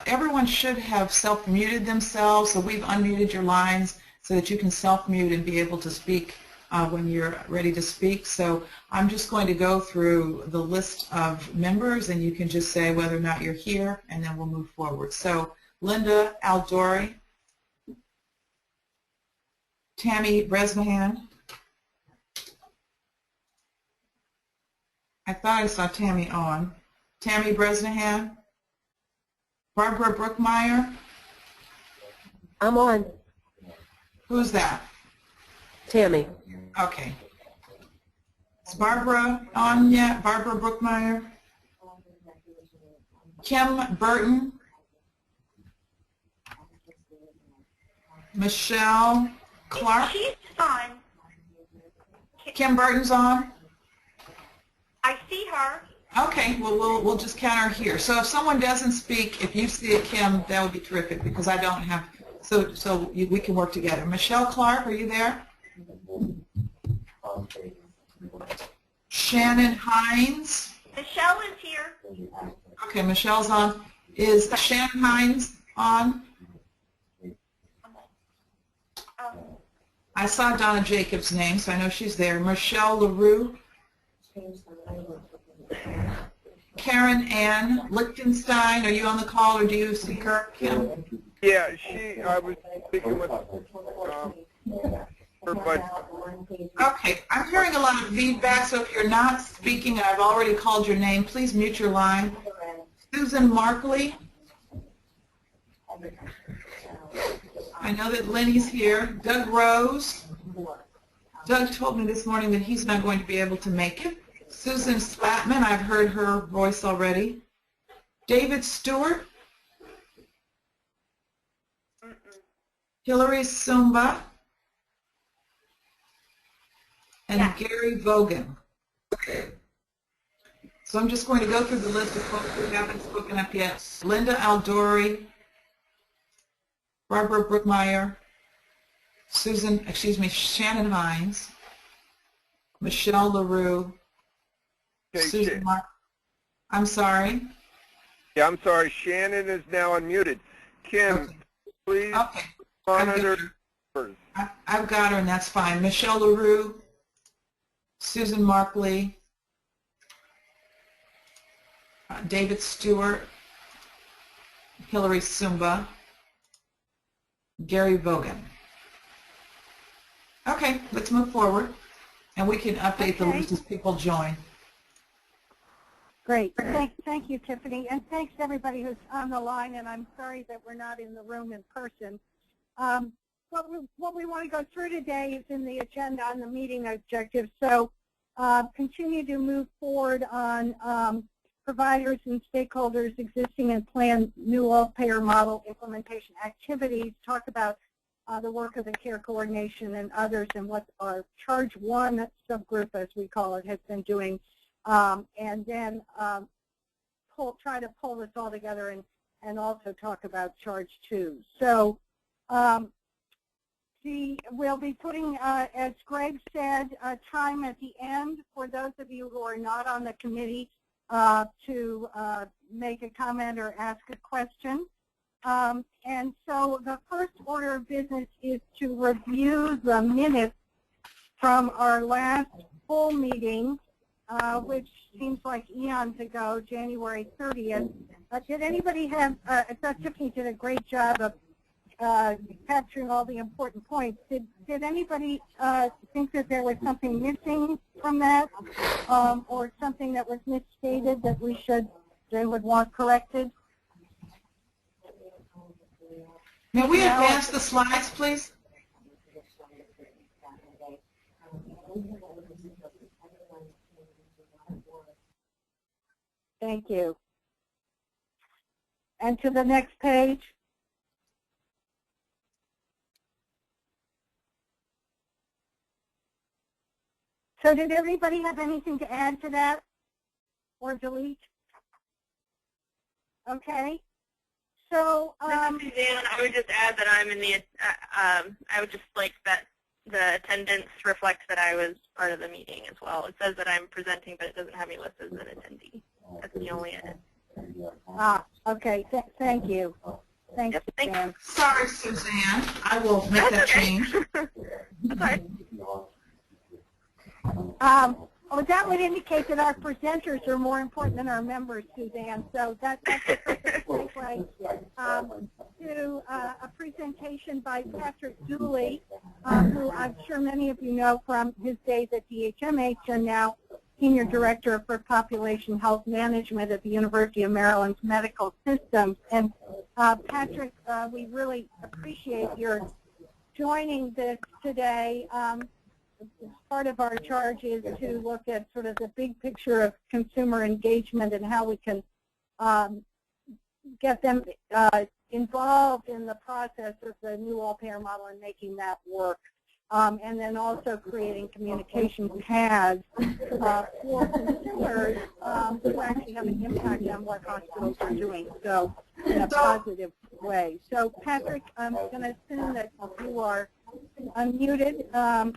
everyone should have self-muted themselves, so we've unmuted your lines so that you can self-mute and be able to speak when you're ready to speak. So I'm just going to go through the list of members, and you can just say whether or not you're here, and then we'll move forward. So Linda Aldori, Tammy Bresnahan. I thought I saw Tammy on. Tammy Bresnahan. Barbara Brookmeyer. I'm on. Who's that? Tammy. Okay. Is Barbara on yet? Barbara Brookmeyer? Kim Burton? Michelle Clark? She's on. Kim Burton's on? I see her. Okay, well, we'll just count her here. So if someone doesn't speak, if you see a Kim, that would be terrific because I don't have, we can work together. Michelle Clark, are you there? Shannon Hines? Michelle is here. Okay, Michelle's on. Is Shannon Hines on? I saw Donna Jacobs' name, so I know she's there. Michelle LaRue? Karen Ann Lichtenstein, are you on the call or do you see her, Kim? Yeah, I was speaking with her, but... Okay, I'm hearing a lot of feedback, so if you're not speaking and I've already called your name, please mute your line. Susan Markley. I know that Lenny's here. Doug Rose. Doug told me this morning that he's not going to be able to make it. Susan Spatman, I've heard her voice already. David Stewart. Hillary Sumba. And Gary Vogan. So I'm just going to go through the list of folks who haven't spoken up yet. Linda Aldori, Barbara Brookmeyer, Shannon Hines, Michelle LaRue, Susan Mark. I'm sorry. Yeah, I'm sorry. Shannon is now unmuted. Kim, okay. Please okay. monitor. I've got her, and that's fine. Michelle LaRue, Susan Markley, David Stewart, Hillary Sumba, Gary Vogan. Okay, let's move forward, and we can update the list as people join. Great. Thank you, Tiffany, and thanks to everybody who's on the line, and I'm sorry that we're not in the room in person. What we want to go through today is in the agenda on the meeting objectives, so continue to move forward on providers and stakeholders existing and planned new all-payer model implementation activities, talk about the work of the care coordination and others and what our Charge 1 subgroup, as we call it, has been doing, and then try to pull this all together and also talk about Charge 2. So we'll be putting, as Greg said, time at the end for those of you who are not on the committee to make a comment or ask a question. And so the first order of business is to review the minutes from our last full meeting, which seems like eons ago, January 30th. Did anybody have, I thought Tiffany did a great job of capturing all the important points. Did anybody think that there was something missing from that, or something that was misstated that they would want corrected? May we advance the slides, please? Thank you. And to the next page. So did everybody have anything to add to that or delete? Okay. So Suzanne, I would just add that I'm in the, I would just like that the attendance reflects that I was part of the meeting as well. It says that I'm presenting, but it doesn't have me listed as an attendee. That's the only edit. Okay. Thank you. Thanks, Yep, thanks. Suzanne. Sorry, Suzanne. I will make That's that okay. change. That's all right. Well, that would indicate that our presenters are more important than our members, Suzanne. So that's a perfect segue to a presentation by Patrick Dooley, who I'm sure many of you know from his days at DHMH and now Senior Director for Population Health Management at the University of Maryland's Medical Systems. And Patrick, we really appreciate your joining this today. Part of our charge is to look at sort of the big picture of consumer engagement and how we can get them involved in the process of the new all-payer model and making that work. And then also creating communication paths for consumers who actually have an impact on what hospitals are doing, so in a positive way. So Patrick, I'm going to assume that you are unmuted,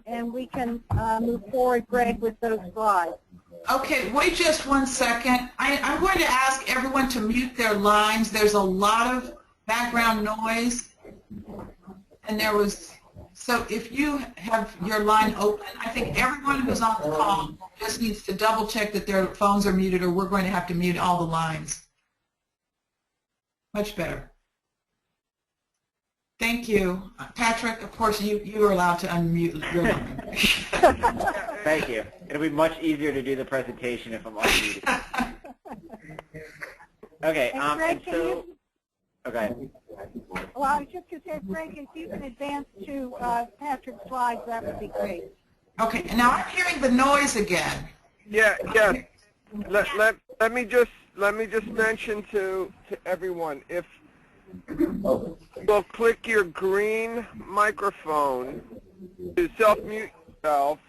and we can move forward, Greg, with those slides. Okay, wait just 1 second. I'm going to ask everyone to mute their lines. There's a lot of background noise, and so if you have your line open, I think everyone who's on the call just needs to double check that their phones are muted, or we're going to have to mute all the lines. Much better. Thank you. Patrick, of course, you are allowed to unmute your line. Thank you. It'll be much easier to do the presentation if I'm unmuted. Okay, Greg, okay. Well, I was just going to say, Greg, if you can advance to Patrick's slides, that would be great. Okay, and now I'm hearing the noise again. Yeah. Let me just mention to everyone, if you'll click your green microphone to self-mute yourself,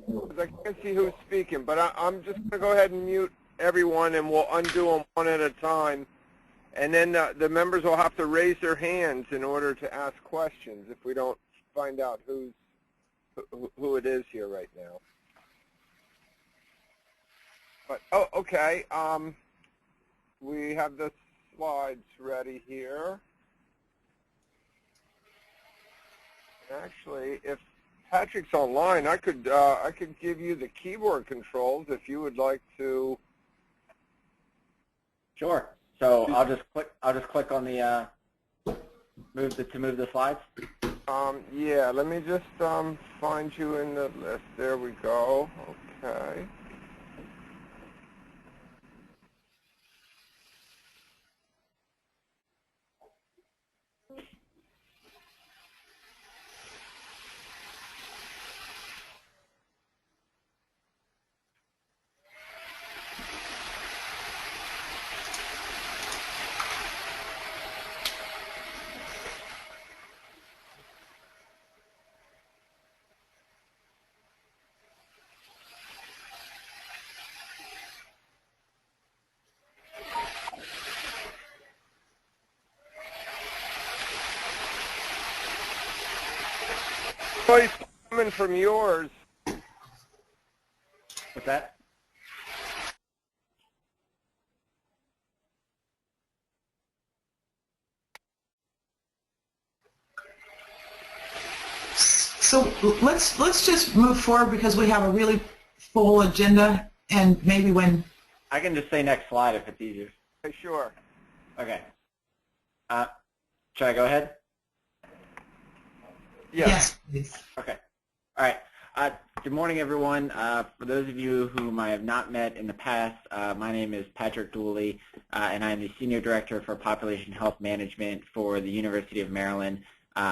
because I can't see who's speaking, but I'm just going to go ahead and mute everyone, and we'll undo them one at a time. And then the members will have to raise their hands in order to ask questions if we don't find out who it is here right now. But, oh, okay. We have the slides ready here. Actually, if Patrick's online, I could give you the keyboard controls if you would like to. Sure. So I'll just click on the move the slides. Yeah, let me just find you in the list. There we go. Okay. Noise coming from yours. What's that? So let's just move forward because we have a really full agenda, and maybe when I can just say next slide if it's easier. Okay, sure. Okay. Should I go ahead? yes, please. Okay. All right. Good morning, everyone. For those of you whom I have not met in the past, my name is Patrick Dooley, and I'm the Senior Director for Population Health Management for the University of Maryland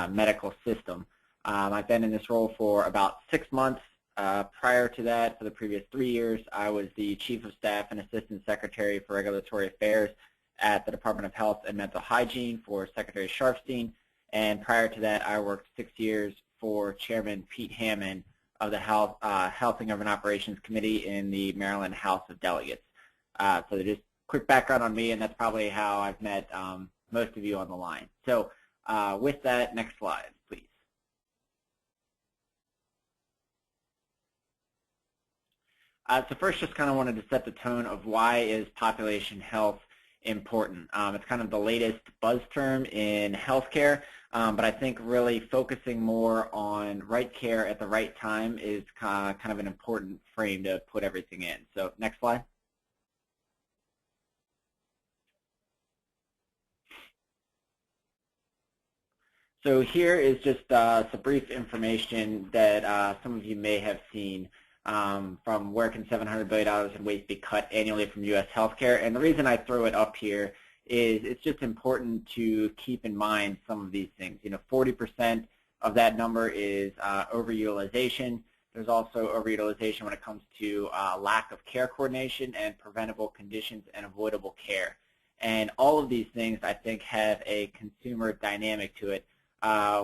Medical System. I've been in this role for about 6 months. Prior to that, for the previous 3 years, I was the Chief of Staff and Assistant Secretary for Regulatory Affairs at the Department of Health and Mental Hygiene for Secretary Sharfstein. And prior to that, I worked 6 years for Chairman Pete Hammond of the Health and Government Operations Committee in the Maryland House of Delegates. So just quick background on me, and that's probably how I've met most of you on the line. So with that, next slide, please. So first, just kind of wanted to set the tone of why is population health important. It's kind of the latest buzz term in healthcare, but I think really focusing more on right care at the right time is kind of an important frame to put everything in. So next slide. So here is just some brief information that some of you may have seen from where can $700 billion in waste be cut annually from U.S. healthcare. And the reason I throw it up here is it's just important to keep in mind some of these things. 40% of that number is overutilization. There's also overutilization when it comes to lack of care coordination and preventable conditions and avoidable care. And all of these things, I think, have a consumer dynamic to it,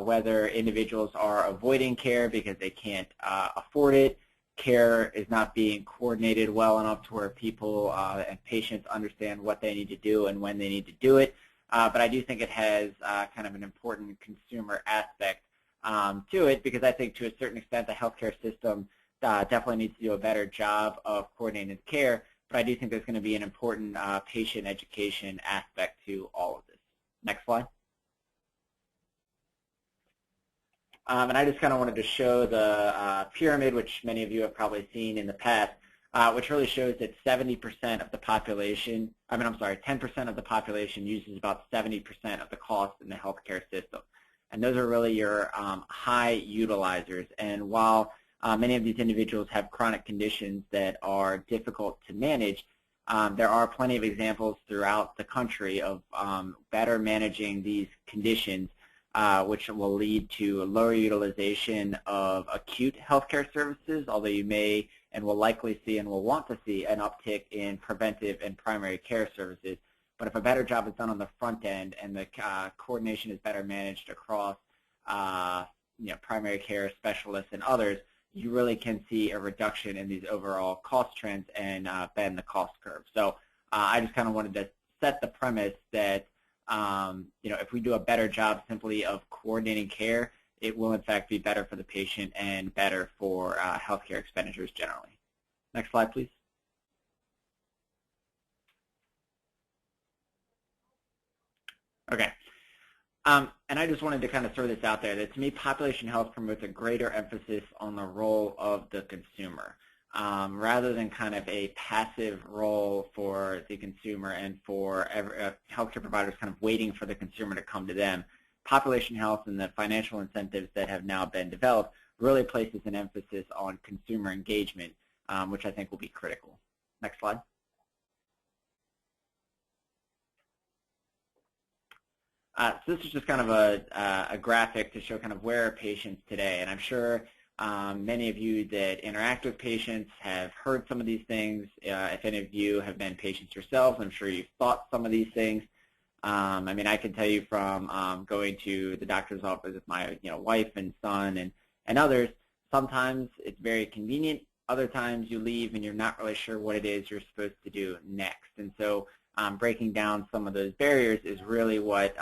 whether individuals are avoiding care because they can't afford it, care is not being coordinated well enough to where people and patients understand what they need to do and when they need to do it. But I do think it has kind of an important consumer aspect to it, because I think to a certain extent the healthcare system definitely needs to do a better job of coordinated care, but I do think there's going to be an important patient education aspect to all of this. Next slide. And I just kind of wanted to show the pyramid, which many of you have probably seen in the past, which really shows that 70% of the population, 10% of the population uses about 70% of the cost in the healthcare system. And those are really your high utilizers. And while many of these individuals have chronic conditions that are difficult to manage, there are plenty of examples throughout the country of better managing these conditions, which will lead to lower utilization of acute healthcare services, although you may and will likely see and will want to see an uptick in preventive and primary care services. But if a better job is done on the front end and the coordination is better managed across primary care specialists and others, you really can see a reduction in these overall cost trends and bend the cost curve. So I just kind of wanted to set the premise that if we do a better job simply of coordinating care, it will in fact be better for the patient and better for healthcare expenditures generally. Next slide, please. Okay. And I just wanted to kind of throw this out there that to me, population health promotes a greater emphasis on the role of the consumer, rather than kind of a passive role for the consumer and for healthcare providers kind of waiting for the consumer to come to them. Population health and the financial incentives that have now been developed really places an emphasis on consumer engagement, which I think will be critical. Next slide. So this is just kind of a graphic to show kind of where are patients today, and I'm sure many of you that interact with patients have heard some of these things. If any of you have been patients yourselves, I'm sure you've thought some of these things. I mean, I can tell you from going to the doctor's office with my wife and son and others, sometimes it's very convenient. Other times you leave and you're not really sure what it is you're supposed to do next. And so breaking down some of those barriers is really what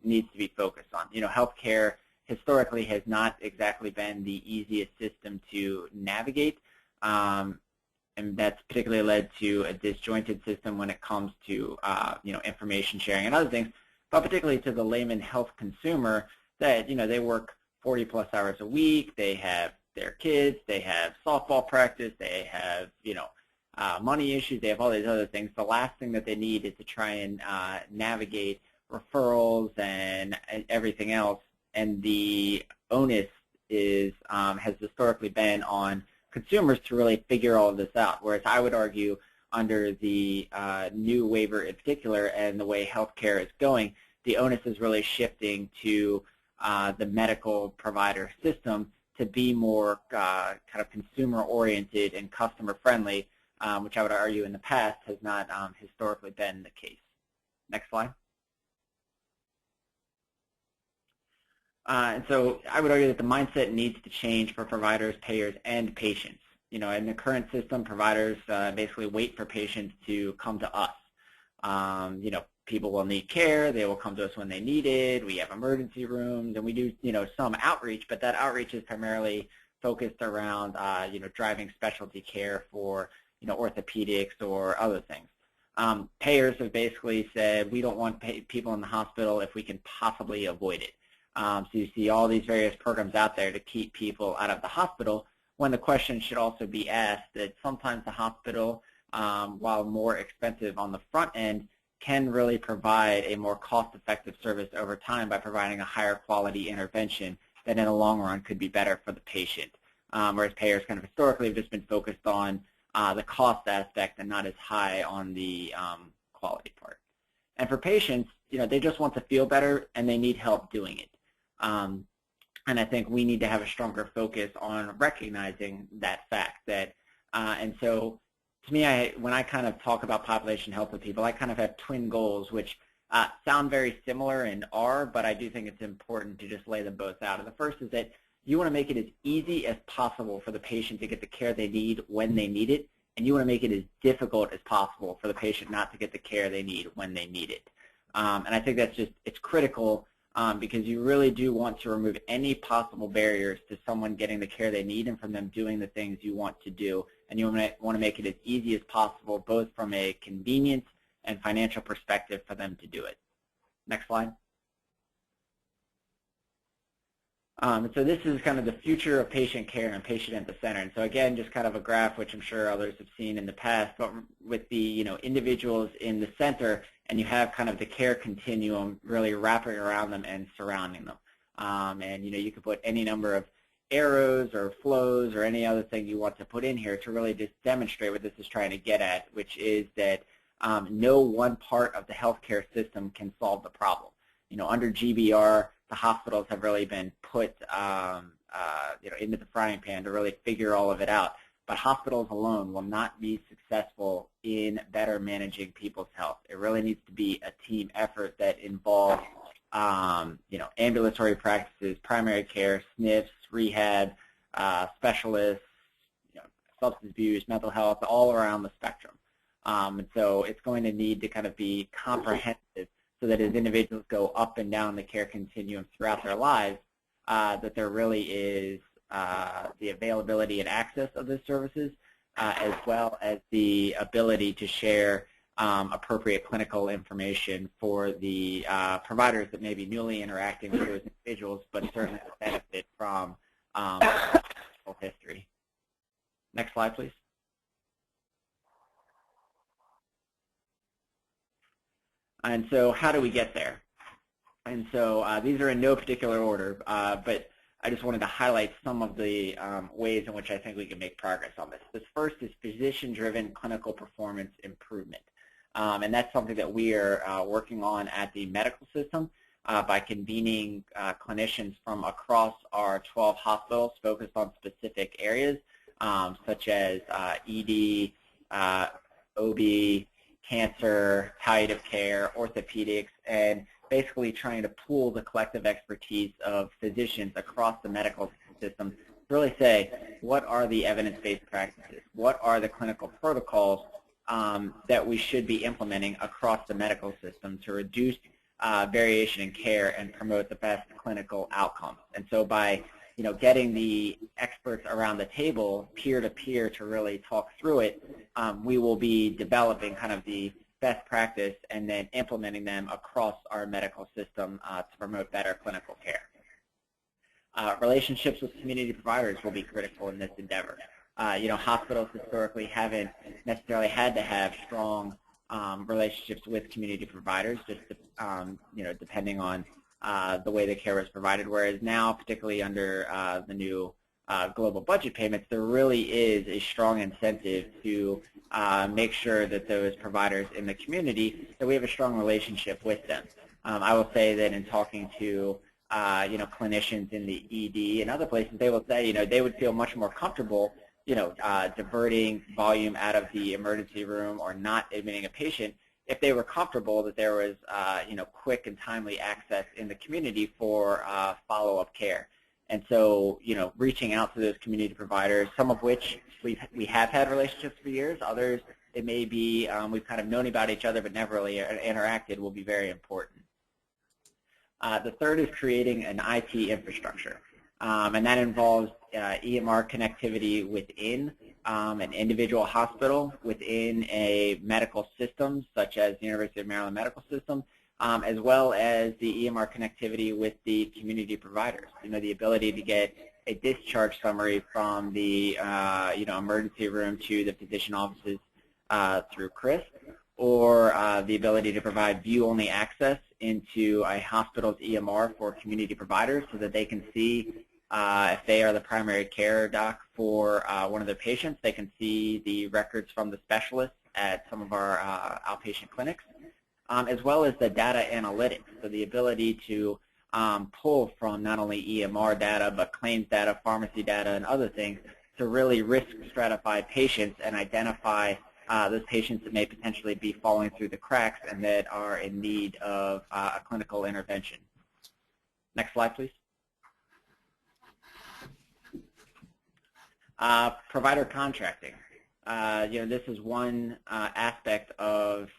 needs to be focused on. Healthcare historically has not exactly been the easiest system to navigate, and that's particularly led to a disjointed system when it comes to information sharing and other things, but particularly to the layman health consumer that they work 40+ hours a week, they have their kids, they have softball practice, they have money issues, they have all these other things. The last thing that they need is to try and navigate referrals and everything else, and the onus is has historically been on consumers to really figure all of this out, whereas I would argue under the new waiver in particular and the way healthcare is going, the onus is really shifting to the medical provider system to be more kind of consumer-oriented and customer-friendly, which I would argue in the past has not historically been the case. Next slide. And so I would argue that the mindset needs to change for providers, payers, and patients. In the current system, providers basically wait for patients to come to us. People will need care. They will come to us when they need it. We have emergency rooms, and we do, some outreach, but that outreach is primarily focused around, driving specialty care for, orthopedics or other things. Payers have basically said we don't want people in the hospital if we can possibly avoid it. So you see all these various programs out there to keep people out of the hospital, when the question should also be asked that sometimes the hospital, while more expensive on the front end, can really provide a more cost-effective service over time by providing a higher quality intervention that in the long run could be better for the patient. Whereas payers kind of historically have just been focused on the cost aspect and not as high on the quality part. And for patients, they just want to feel better and they need help doing it. And I think we need to have a stronger focus on recognizing that fact. And so to me, when I kind of talk about population health with people, I kind of have twin goals, which sound very similar and are, but I do think it's important to just lay them both out. And the first is that you want to make it as easy as possible for the patient to get the care they need when they need it, and you want to make it as difficult as possible for the patient not to get the care they need when they need it. And I think that's it's critical because you really do want to remove any possible barriers to someone getting the care they need and from them doing the things you want to do. And you want to make it as easy as possible, both from a convenience and financial perspective for them to do it. Next slide. So this is kind of the future of patient care and patient at the center. And so again, just kind of a graph which I'm sure others have seen in the past, but with the individuals in the center, and you have kind of the care continuum really wrapping around them and surrounding them. And you can put any number of arrows or flows or any other thing you want to put in here to really just demonstrate what this is trying to get at, which is that no one part of the healthcare system can solve the problem. Under GBR, the hospitals have really been put into the frying pan to really figure all of it out. But hospitals alone will not be successful in better managing people's health. It really needs to be a team effort that involves ambulatory practices, primary care, SNFs, rehab, specialists, substance abuse, mental health, all around the spectrum. And so it's going to need to kind of be comprehensive so that as individuals go up and down the care continuum throughout their lives, that there really is the availability and access of those services, as well as the ability to share appropriate clinical information for the providers that may be newly interacting with those individuals, but certainly benefit from history. Next slide, please. And so how do we get there? And so these are in no particular order, but I just wanted to highlight some of the ways in which I think we can make progress on this. This first is physician-driven clinical performance improvement. And that's something that we are working on at the medical system by convening clinicians from across our 12 hospitals focused on specific areas, such as ED, OB, cancer, palliative care, orthopedics, and basically trying to pool the collective expertise of physicians across the medical system to really say, what are the evidence-based practices? What are the clinical protocols that we should be implementing across the medical system to reduce variation in care and promote the best clinical outcomes? And so by getting the experts around the table peer-to-peer to really talk through it, we will be developing kind of the best practice and then implementing them across our medical system to promote better clinical care. Relationships with community providers will be critical in this endeavor. Hospitals historically haven't necessarily had to have strong relationships with community providers, just depending on the way the care was provided, whereas now, particularly under the new global budget payments, there really is a strong incentive to make sure that those providers in the community, that we have a strong relationship with them. I will say that in talking to clinicians in the ED and other places, they will say they would feel much more comfortable diverting volume out of the emergency room or not admitting a patient if they were comfortable that there was quick and timely access in the community for follow-up care. And so reaching out to those community providers, some of which we have had relationships for years, others it may be we've kind of known about each other but never really interacted, will be very important. The third is creating an IT infrastructure, and that involves EMR connectivity within an individual hospital, within a medical system, such as the University of Maryland Medical System, as well as the EMR connectivity with the community providers. The ability to get a discharge summary from the emergency room to the physician offices through CRIS, or the ability to provide view-only access into a hospital's EMR for community providers so that they can see if they are the primary care doc for one of their patients, they can see the records from the specialists at some of our outpatient clinics, as well as the data analytics, so the ability to pull from not only EMR data, but claims data, pharmacy data, and other things to really risk stratify patients and identify those patients that may potentially be falling through the cracks and that are in need of a clinical intervention. Next slide, please. Provider contracting. This is one aspect of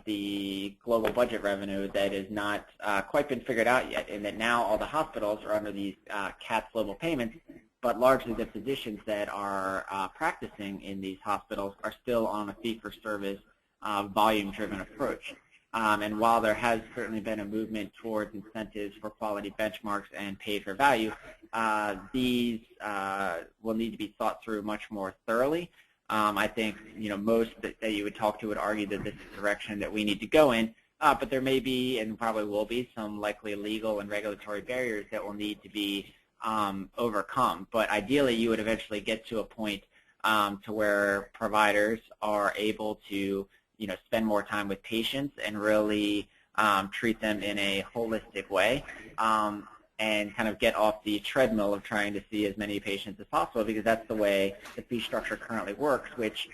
the global budget revenue that has not quite been figured out yet, in that now all the hospitals are under these capped global payments, but largely the physicians that are practicing in these hospitals are still on a fee-for-service, volume-driven approach. And while there has certainly been a movement towards incentives for quality benchmarks and paid for value, these will need to be thought through much more thoroughly. I think most that you would talk to would argue that this is the direction that we need to go in, but there may be and probably will be some likely legal and regulatory barriers that will need to be overcome. But ideally, you would eventually get to a point to where providers are able to spend more time with patients and really treat them in a holistic way, and kind of get off the treadmill of trying to see as many patients as possible, because that's the way the fee structure currently works, which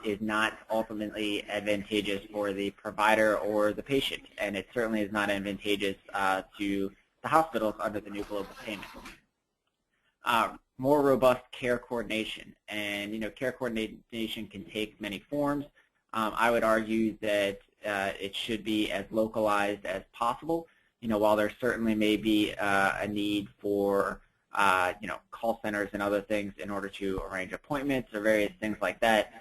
is not ultimately advantageous for the provider or the patient, and it certainly is not advantageous to the hospitals under the new global payment. More robust care coordination, and care coordination can take many forms. I would argue that it should be as localized as possible. While there certainly may be a need for call centers and other things in order to arrange appointments or various things like that,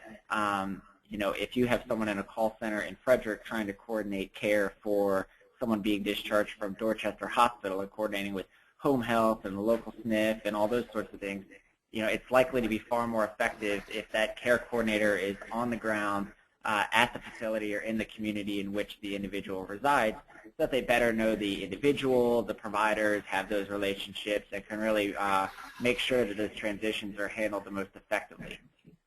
if you have someone in a call center in Frederick trying to coordinate care for someone being discharged from Dorchester Hospital and coordinating with home health and the local SNF and all those sorts of things, it's likely to be far more effective if that care coordinator is on the ground at the facility or in the community in which the individual resides, so that they better know the individual, the providers, have those relationships, and can really make sure that those transitions are handled the most effectively.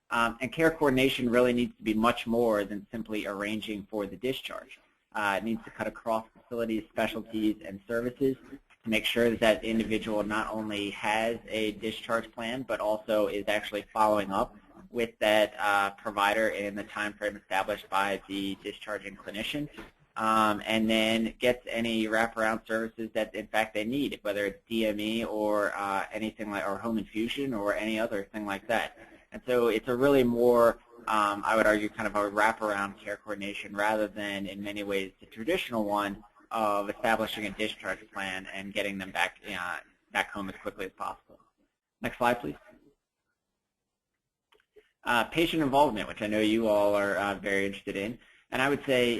And care coordination really needs to be much more than simply arranging for the discharge. It needs to cut across facilities, specialties, and services to make sure that that individual not only has a discharge plan, but also is actually following up with that provider in the time frame established by the discharging clinician, and then gets any wraparound services that in fact they need, whether it's DME or anything like, or home infusion or any other thing like that. And so it's a really more, I would argue, kind of a wraparound care coordination rather than in many ways the traditional one of establishing a discharge plan and getting them back home as quickly as possible. Next slide, please. Patient involvement, which I know you all are very interested in. And I would say,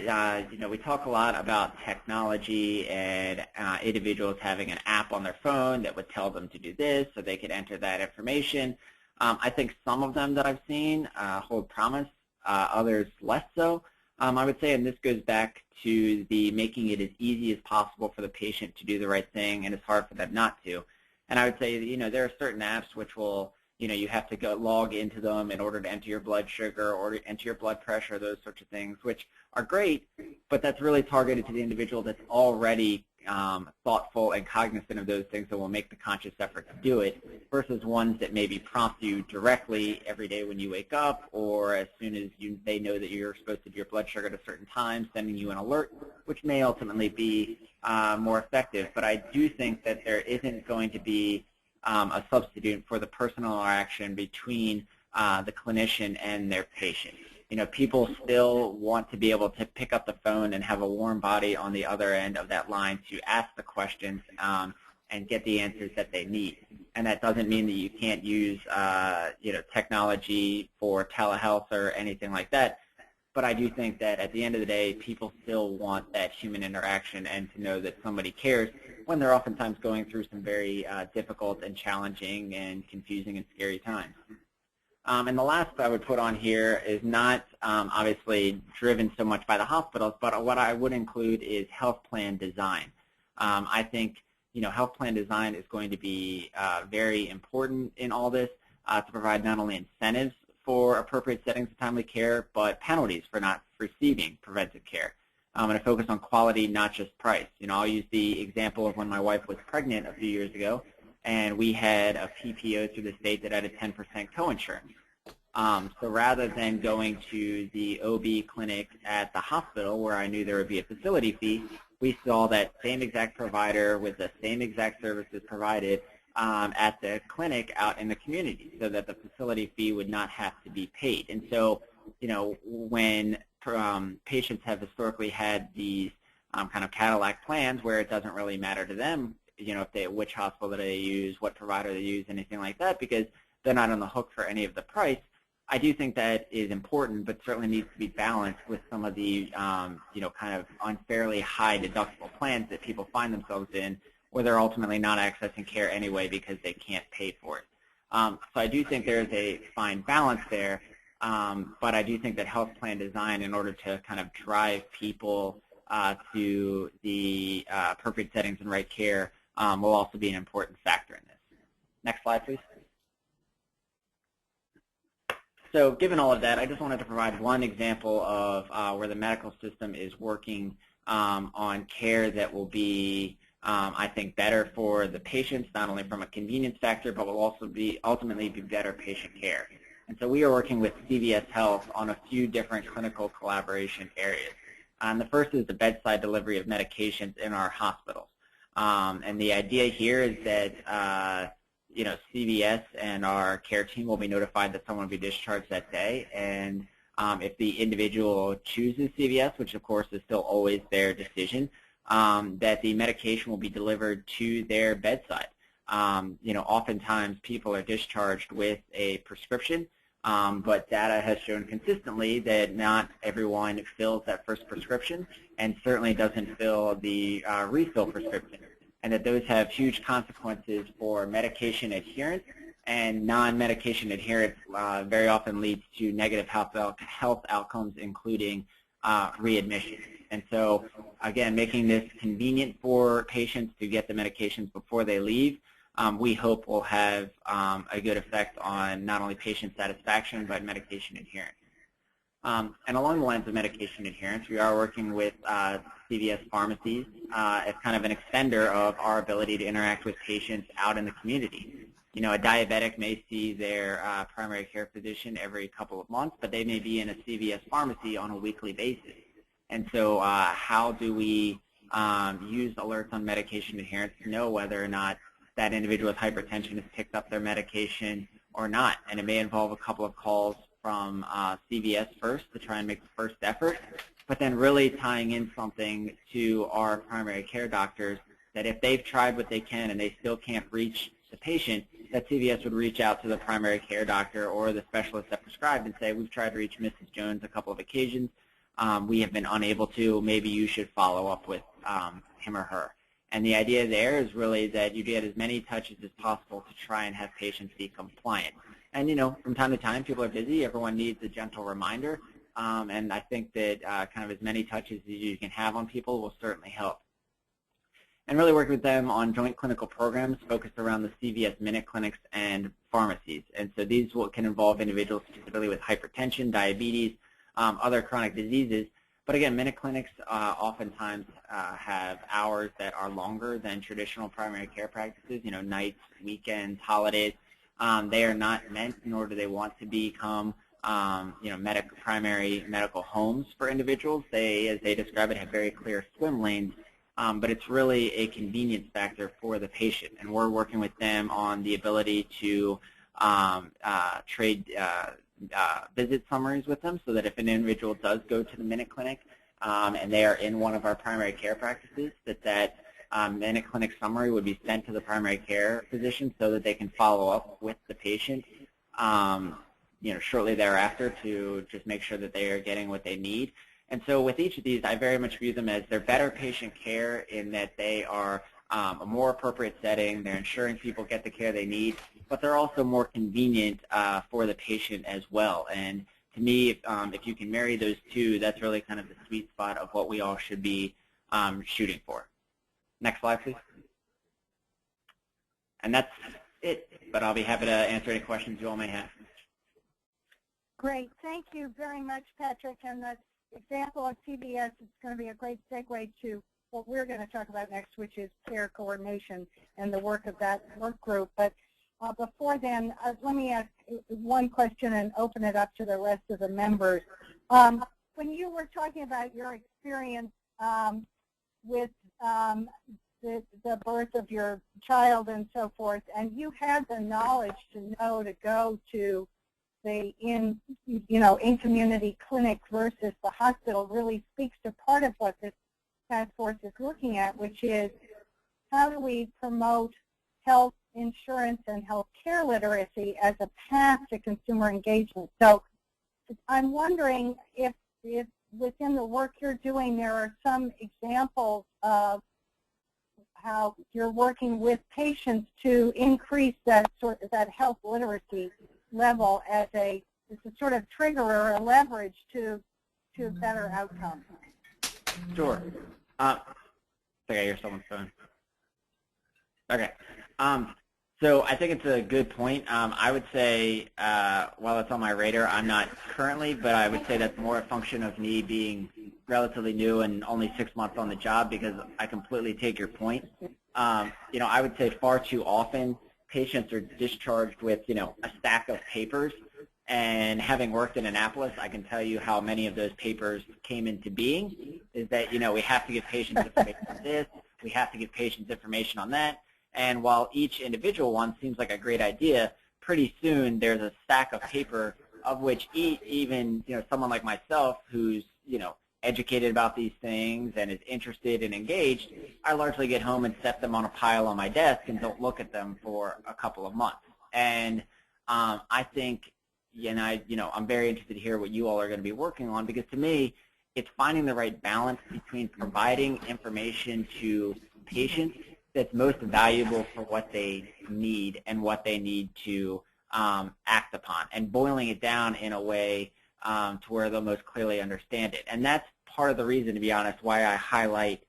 we talk a lot about technology and individuals having an app on their phone that would tell them to do this so they could enter that information. I think some of them that I've seen hold promise, others less so. I would say, and this goes back to the making it as easy as possible for the patient to do the right thing, and it's hard for them not to. And I would say, there are certain apps which will, you have to go log into them in order to enter your blood sugar or to enter your blood pressure, those sorts of things, which are great, but that's really targeted to the individual that's already thoughtful and cognizant of those things that will make the conscious effort to do it, versus ones that maybe prompt you directly every day when you wake up, or as soon as they know that you're supposed to do your blood sugar at a certain time, sending you an alert, which may ultimately be more effective. But I do think that there isn't going to be a substitute for the personal interaction between the clinician and their patient. People still want to be able to pick up the phone and have a warm body on the other end of that line to ask the questions and get the answers that they need. and that doesn't mean that you can't use technology for telehealth or anything like that. But I do think that at the end of the day, people still want that human interaction and to know that somebody cares when they're oftentimes going through some very difficult and challenging and confusing and scary times. And the last I would put on here is not obviously driven so much by the hospitals, but what I would include is health plan design. I think health plan design is going to be very important in all this to provide not only incentives for appropriate settings of timely care, but penalties for not receiving preventive care. And I focus on quality, not just price. I'll use the example of when my wife was pregnant a few years ago, and we had a PPO through the state that had a 10% coinsurance. So rather than going to the OB clinic at the hospital where I knew there would be a facility fee, we saw that same exact provider with the same exact services provided at the clinic out in the community, so that the facility fee would not have to be paid. And so, when patients have historically had these kind of Cadillac plans where it doesn't really matter to them, which hospital they use, what provider they use, anything like that, because they're not on the hook for any of the price. I do think that is important, but certainly needs to be balanced with some of the, kind of unfairly high deductible plans that people find themselves in, where they're ultimately not accessing care anyway because they can't pay for it. So I do think there's a fine balance there, but I do think that health plan design, in order to kind of drive people to the appropriate settings and right care, will also be an important factor in this. Next slide, please. So given all of that, I just wanted to provide one example of where the medical system is working on care that will be, I think, better for the patients, not only from a convenience factor, but will also be ultimately be better patient care. And so we are working with CVS Health on a few different clinical collaboration areas. The first is the bedside delivery of medications in our hospitals. And the idea here is that CVS and our care team will be notified that someone will be discharged that day, and if the individual chooses CVS, which of course is still always their decision, that the medication will be delivered to their bedside. Oftentimes people are discharged with a prescription, but data has shown consistently that not everyone fills that first prescription, and certainly doesn't fill the refill prescription, and that those have huge consequences for medication adherence, and non-medication adherence very often leads to negative health outcomes, including readmission. And so, again, making this convenient for patients to get the medications before they leave, we hope will have a good effect on not only patient satisfaction, but medication adherence. And along the lines of medication adherence, we are working with CVS pharmacies as kind of an extender of our ability to interact with patients out in the community. A diabetic may see their primary care physician every couple of months, but they may be in a CVS pharmacy on a weekly basis. And so how do we use alerts on medication adherence to know whether or not that individual with hypertension has picked up their medication or not? And it may involve a couple of calls from CVS first to try and make the first effort, but then really tying in something to our primary care doctors that if they've tried what they can and they still can't reach the patient, that CVS would reach out to the primary care doctor or the specialist that prescribed and say, we've tried to reach Mrs. Jones a couple of occasions. We have been unable to. Maybe you should follow up with him or her. And the idea there is really that you get as many touches as possible to try and have patients be compliant. And, from time to time, people are busy. Everyone needs a gentle reminder. And I think that kind of as many touches as you can have on people will certainly help. And really work with them on joint clinical programs focused around the CVS Minute Clinics and pharmacies. And so these can involve individuals specifically with hypertension, diabetes, other chronic diseases. But again, Minute Clinics oftentimes have hours that are longer than traditional primary care practices, nights, weekends, holidays. They are not meant, nor do they want to become primary medical homes for individuals. They, as they describe it, have very clear swim lanes, but it's really a convenience factor for the patient. And we're working with them on the ability to trade visit summaries with them, so that if an individual does go to the Minute Clinic and they are in one of our primary care practices, that minute clinic summary would be sent to the primary care physician so that they can follow up with the patient shortly thereafter to just make sure that they are getting what they need. And so with each of these, I very much view them as they're better patient care in that they are a more appropriate setting, they're ensuring people get the care they need, but they're also more convenient for the patient as well. And to me, if you can marry those two, that's really kind of the sweet spot of what we all should be shooting for. Next slide, please. And that's it, but I'll be happy to answer any questions you all may have. Great. Thank you very much, Patrick. And the example of CVS is going to be a great segue to what we're going to talk about next, which is care coordination and the work of that work group. But before then, let me ask one question and open it up to the rest of the members. When you were talking about your experience with the birth of your child and so forth, and you had the knowledge to know to go to the in-community clinic versus the hospital, really speaks to part of what this task force is looking at, which is how do we promote health insurance and health care literacy as a path to consumer engagement. So I'm wondering if within the work you're doing there are some examples of how you're working with patients to increase that health literacy level as a sort of trigger or a leverage to better outcomes. Sure. I think I hear someone's phone. Okay. So I think it's a good point. I would say, while it's on my radar, I'm not currently, but I would say that's more a function of me being relatively new and only 6 months on the job, because I completely take your point. I would say far too often patients are discharged with, a stack of papers. And having worked in Annapolis, I can tell you how many of those papers came into being, is that, we have to give patients information on this, we have to give patients information on that. And while each individual one seems like a great idea, pretty soon there's a stack of paper of which even, someone like myself who's, educated about these things and is interested and engaged, I largely get home and set them on a pile on my desk and don't look at them for a couple of months. And I think, I'm very interested to hear what you all are going to be working on, because to me, it's finding the right balance between providing information to patients that's most valuable for what they need and what they need to act upon, and boiling it down in a way to where they'll most clearly understand it. And that's part of the reason, to be honest, why I highlight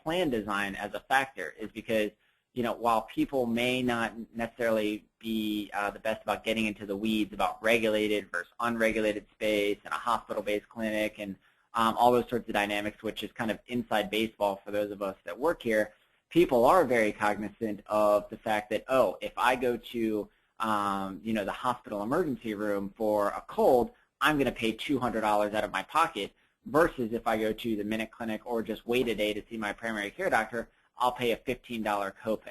plan design as a factor, is because, while people may not necessarily be the best about getting into the weeds about regulated versus unregulated space and a hospital-based clinic and all those sorts of dynamics, which is kind of inside baseball for those of us that work here, people are very cognizant of the fact that, oh, if I go to the hospital emergency room for a cold, I'm going to pay $200 out of my pocket, versus if I go to the minute clinic or just wait a day to see my primary care doctor, I'll pay a $15 copay.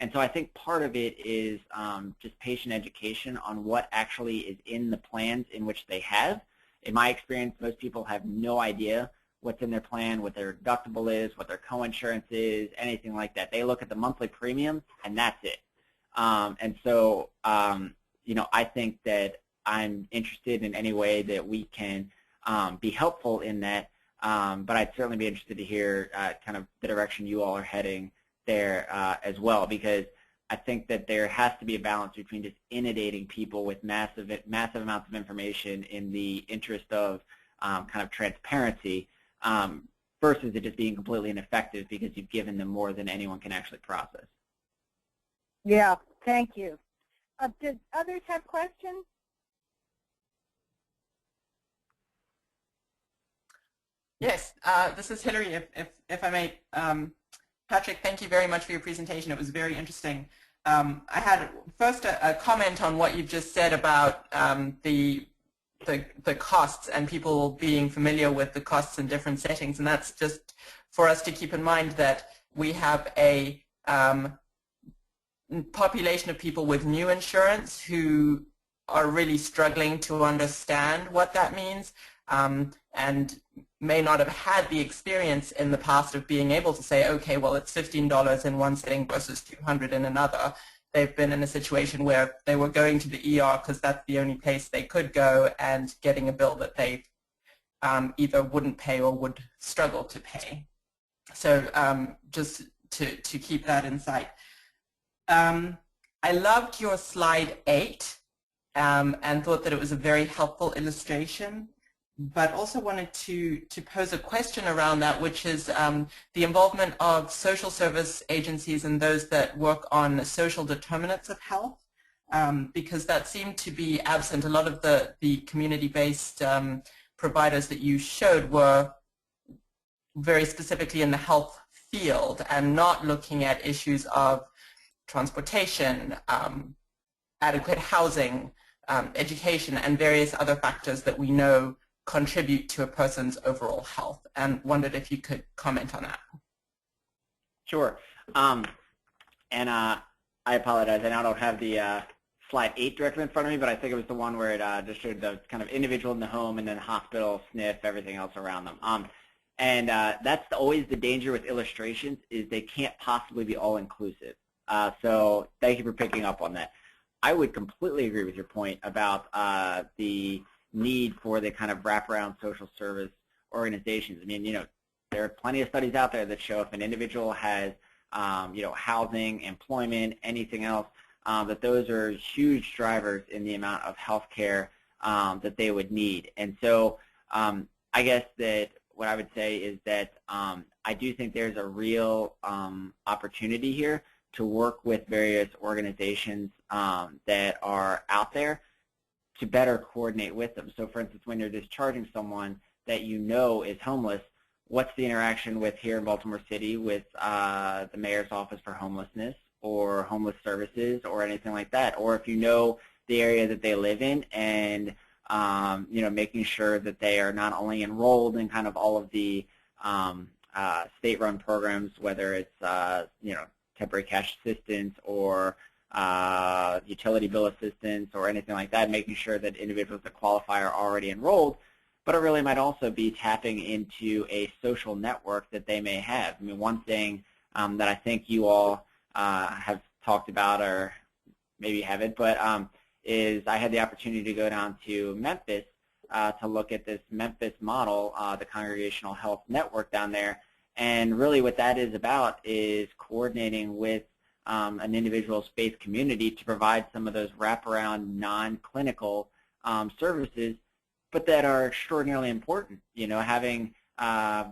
And so I think part of it is just patient education on what actually is in the plans in which they have. In my experience, most people have no idea what's in their plan, what their deductible is, what their coinsurance is, anything like that. They look at the monthly premium, and that's it. And so, I think that I'm interested in any way that we can be helpful in that, but I'd certainly be interested to hear kind of the direction you all are heading there as well, because I think that there has to be a balance between just inundating people with massive amounts of information in the interest of kind of transparency, versus it just being completely ineffective because you've given them more than anyone can actually process. Yeah, thank you. Did others have questions? Yes, this is Hillary, if I may. Patrick, thank you very much for your presentation. It was very interesting. I had first a comment on what you just said about the costs and people being familiar with the costs in different settings, and that's just for us to keep in mind that we have a population of people with new insurance who are really struggling to understand what that means. and may not have had the experience in the past of being able to say, okay, well, it's $15 in one setting versus $200 in another. They've been in a situation where they were going to the ER because that's the only place they could go, and getting a bill that they either wouldn't pay or would struggle to pay. So just to keep that in sight. I loved your slide 8 and thought that it was a very helpful illustration, but also wanted to pose a question around that, which is the involvement of social service agencies and those that work on social determinants of health, because that seemed to be absent. A lot of the community-based providers that you showed were very specifically in the health field and not looking at issues of transportation, adequate housing, education, and various other factors that we know contribute to a person's overall health, and wondered if you could comment on that. Sure. And I apologize, I now don't have the slide 8 directly in front of me, but I think it was the one where it just showed the kind of individual in the home and then hospital, SNF, everything else around them. And that's always the danger with illustrations, is they can't possibly be all-inclusive. So thank you for picking up on that. I would completely agree with your point about the need for the kind of wraparound social service organizations. I mean, you know, there are plenty of studies out there that show if an individual has, you know, housing, employment, anything else, that those are huge drivers in the amount of health care that they would need. And so I guess that what I would say is that I do think there's a real opportunity here to work with various organizations that are out there to better coordinate with them. So for instance, when you're discharging someone that you know is homeless, what's the interaction with here in Baltimore City with the mayor's office for homelessness or homeless services or anything like that? Or if you know the area that they live in, and you know, making sure that they are not only enrolled in kind of all of the state-run programs, whether it's you know, temporary cash assistance or utility bill assistance or anything like that, making sure that individuals that qualify are already enrolled, but it really might also be tapping into a social network that they may have. I mean, one thing that I think you all have talked about, or maybe haven't, but is I had the opportunity to go down to Memphis to look at this Memphis model, the Congregational Health Network down there, and really what that is about is coordinating with an individual's faith community to provide some of those wraparound non-clinical services, but that are extraordinarily important. You know, having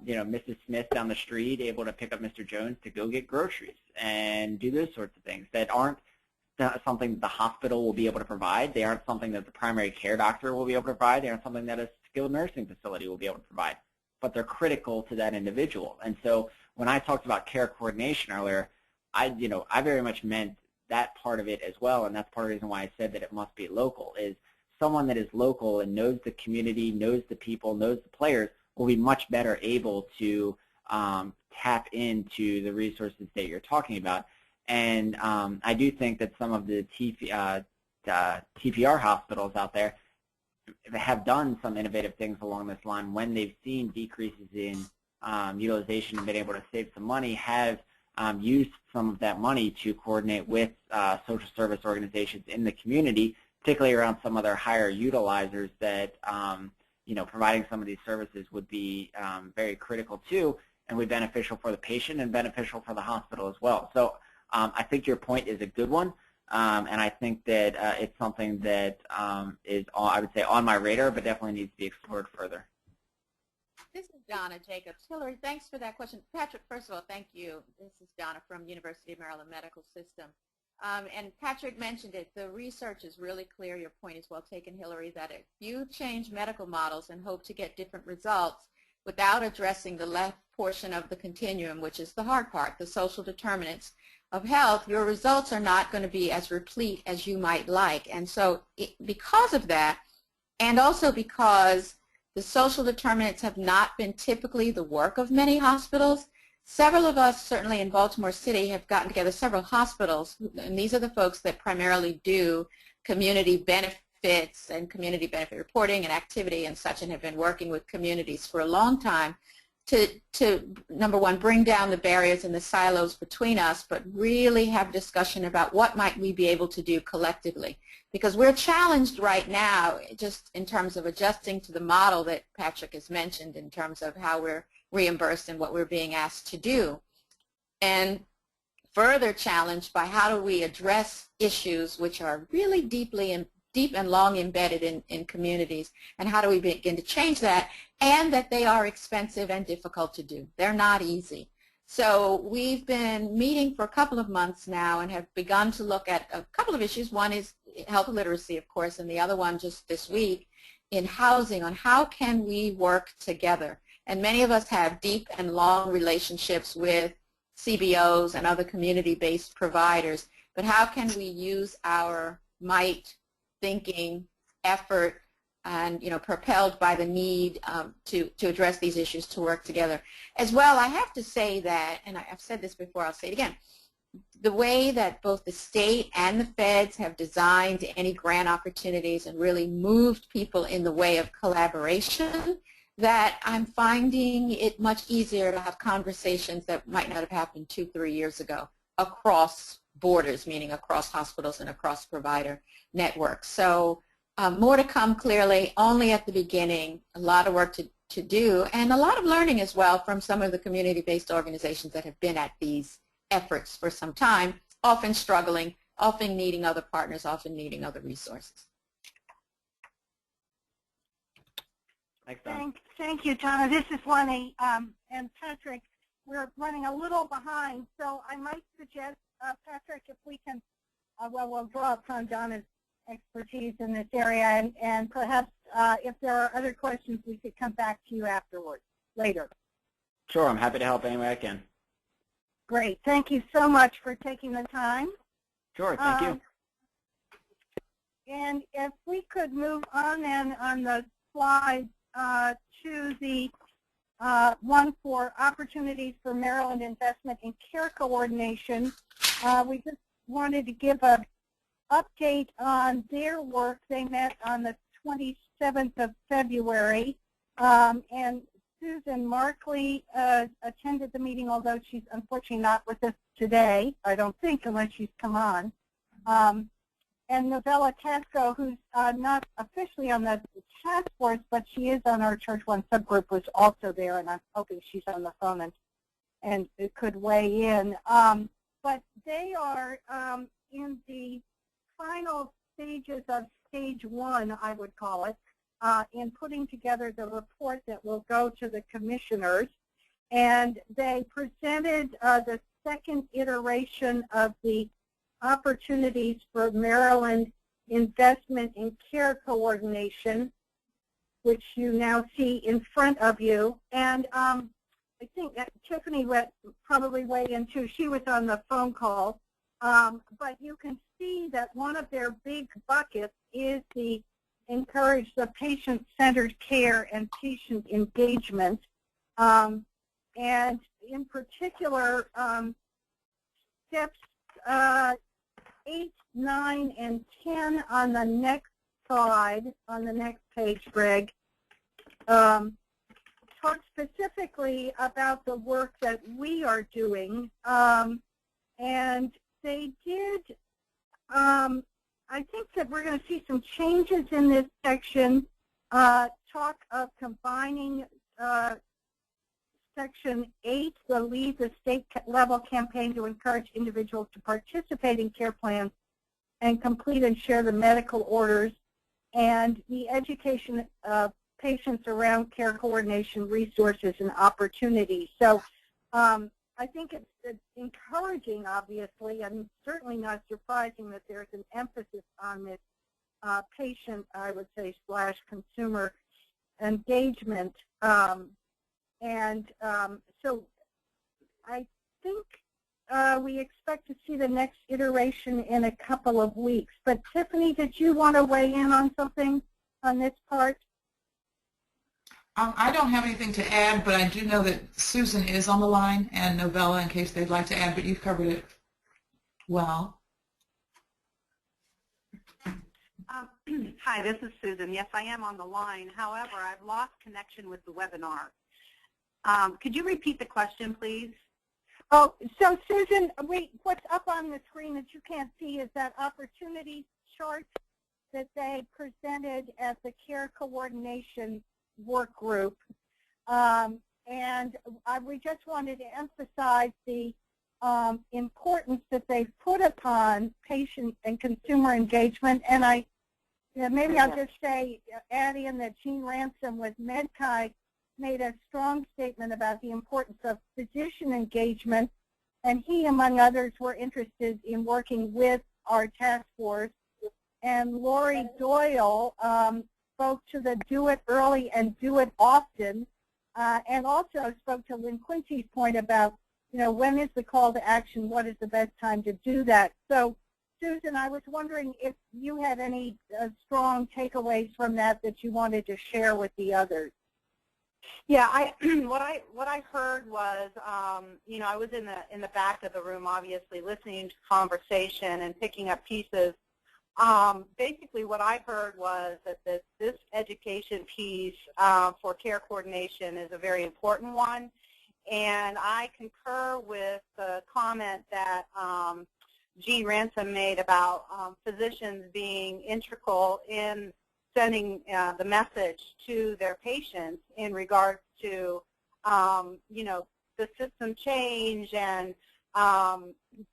you know, Mrs. Smith down the street able to pick up Mr. Jones to go get groceries and do those sorts of things that aren't something that the hospital will be able to provide. They aren't something that the primary care doctor will be able to provide. They aren't something that a skilled nursing facility will be able to provide, but they're critical to that individual. And so when I talked about care coordination earlier, I very much meant that part of it as well, and that's part of the reason why I said that it must be local, is someone that is local and knows the community, knows the people, knows the players, will be much better able to tap into the resources that you're talking about. And I do think that some of the TPR hospitals out there have done some innovative things along this line when they've seen decreases in utilization and been able to save some money, have used some of that money to coordinate with social service organizations in the community, particularly around some of their higher utilizers that you know, providing some of these services would be very critical too, and would be beneficial for the patient and beneficial for the hospital as well. So I think your point is a good one, and I think that it's something that is, I would say, on my radar, but definitely needs to be explored further. This is Donna Jacobs. Hillary, thanks for that question. Patrick, first of all, thank you. This is Donna from University of Maryland Medical System. And Patrick mentioned it. The research is really clear. Your point is well taken, Hillary, that if you change medical models and hope to get different results without addressing the left portion of the continuum, which is the hard part, the social determinants of health, your results are not going to be as replete as you might like. And so because of that, and also because the social determinants have not been typically the work of many hospitals, several of us, certainly in Baltimore City, have gotten together several hospitals, and these are the folks that primarily do community benefit benefits and community benefit reporting and activity and such, and have been working with communities for a long time to number one, bring down the barriers and the silos between us, but really have discussion about what might we be able to do collectively. Because we're challenged right now just in terms of adjusting to the model that Patrick has mentioned in terms of how we're reimbursed and what we're being asked to do. And further challenged by how do we address issues which are really deep and long embedded in communities, and how do we begin to change that, and that they are expensive and difficult to do. They're not easy. So we've been meeting for a couple of months now and have begun to look at a couple of issues. One is health literacy, of course, and the other one just this week in housing, on how can we work together. And many of us have deep and long relationships with CBOs and other community-based providers, but how can we use our might, thinking, effort, and propelled by the need to address these issues, to work together. As well, I have to say that, and I've said this before, I'll say it again, the way that both the state and the feds have designed any grant opportunities and really moved people in the way of collaboration, that I'm finding it much easier to have conversations that might not have happened 2-3 years ago across borders, meaning across hospitals and across provider networks. So more to come, clearly, only at the beginning, a lot of work to do, and a lot of learning as well from some of the community-based organizations that have been at these efforts for some time, often struggling, often needing other partners, often needing other resources. Thanks, Don. Thank you, Donna. This is Lenny and Patrick. We're running a little behind, so I might suggest, Patrick, if we can, we'll draw upon Donna's expertise in this area, and perhaps if there are other questions, we could come back to you afterwards, later. Sure, I'm happy to help any way I can. Great. Thank you so much for taking the time. Sure, thank you. And if we could move on then on the slide to the one for opportunities for Maryland investment in care coordination. We just wanted to give an update on their work. They met on the 27th of February, and Susan Markley attended the meeting, although she's unfortunately not with us today, I don't think, unless she's come on. And Novella Casco, who's not officially on the task force, but she is on our Church One subgroup, was also there, and I'm hoping she's on the phone and it could weigh in. But they are in the final stages of stage one, I would call it, in putting together the report that will go to the commissioners. And they presented the second iteration of the opportunities for Maryland investment in care coordination, which you now see in front of you. And I think that Tiffany would probably weigh in too. She was on the phone call. But you can see that one of their big buckets is the encourage the patient-centered care and patient engagement. And in particular, steps 8, 9, and 10 on the next slide, on the next page, Greg, talk specifically about the work that we are doing. And they did, I think that we're going to see some changes in this section, talk of combining Section 8, the Lead the State Level campaign to encourage individuals to participate in care plans and complete and share the medical orders, and the education of patients around care coordination resources and opportunities. So I think it's encouraging, obviously, and certainly not surprising that there's an emphasis on this patient, I would say, / consumer engagement. So I think we expect to see the next iteration in a couple of weeks. But Tiffany, did you want to weigh in on something on this part? I don't have anything to add, but I do know that Susan is on the line, and Novella, in case they'd like to add, but you've covered it well. Hi, this is Susan. Yes, I am on the line. However, I've lost connection with the webinar. Could you repeat the question, please? Oh, so Susan, what's up on the screen that you can't see is that opportunity chart that they presented at the care coordination work group. We just wanted to emphasize the importance that they've put upon patient and consumer engagement. And maybe I'll just say, add in that Gene Ransom with MedChi made a strong statement about the importance of physician engagement, and he, among others, were interested in working with our task force. And Lori Doyle spoke to the do it early and do it often, and also spoke to Lynn Quincy's point about, when is the call to action, what is the best time to do that. So, Susan, I was wondering if you had any strong takeaways from that you wanted to share with the others. Yeah, what I heard was, I was in the back of the room, obviously, listening to conversation and picking up pieces. Basically, what I heard was that this education piece for care coordination is a very important one, and I concur with the comment that Gene Ransom made about physicians being integral in sending the message to their patients in regards to, the system change and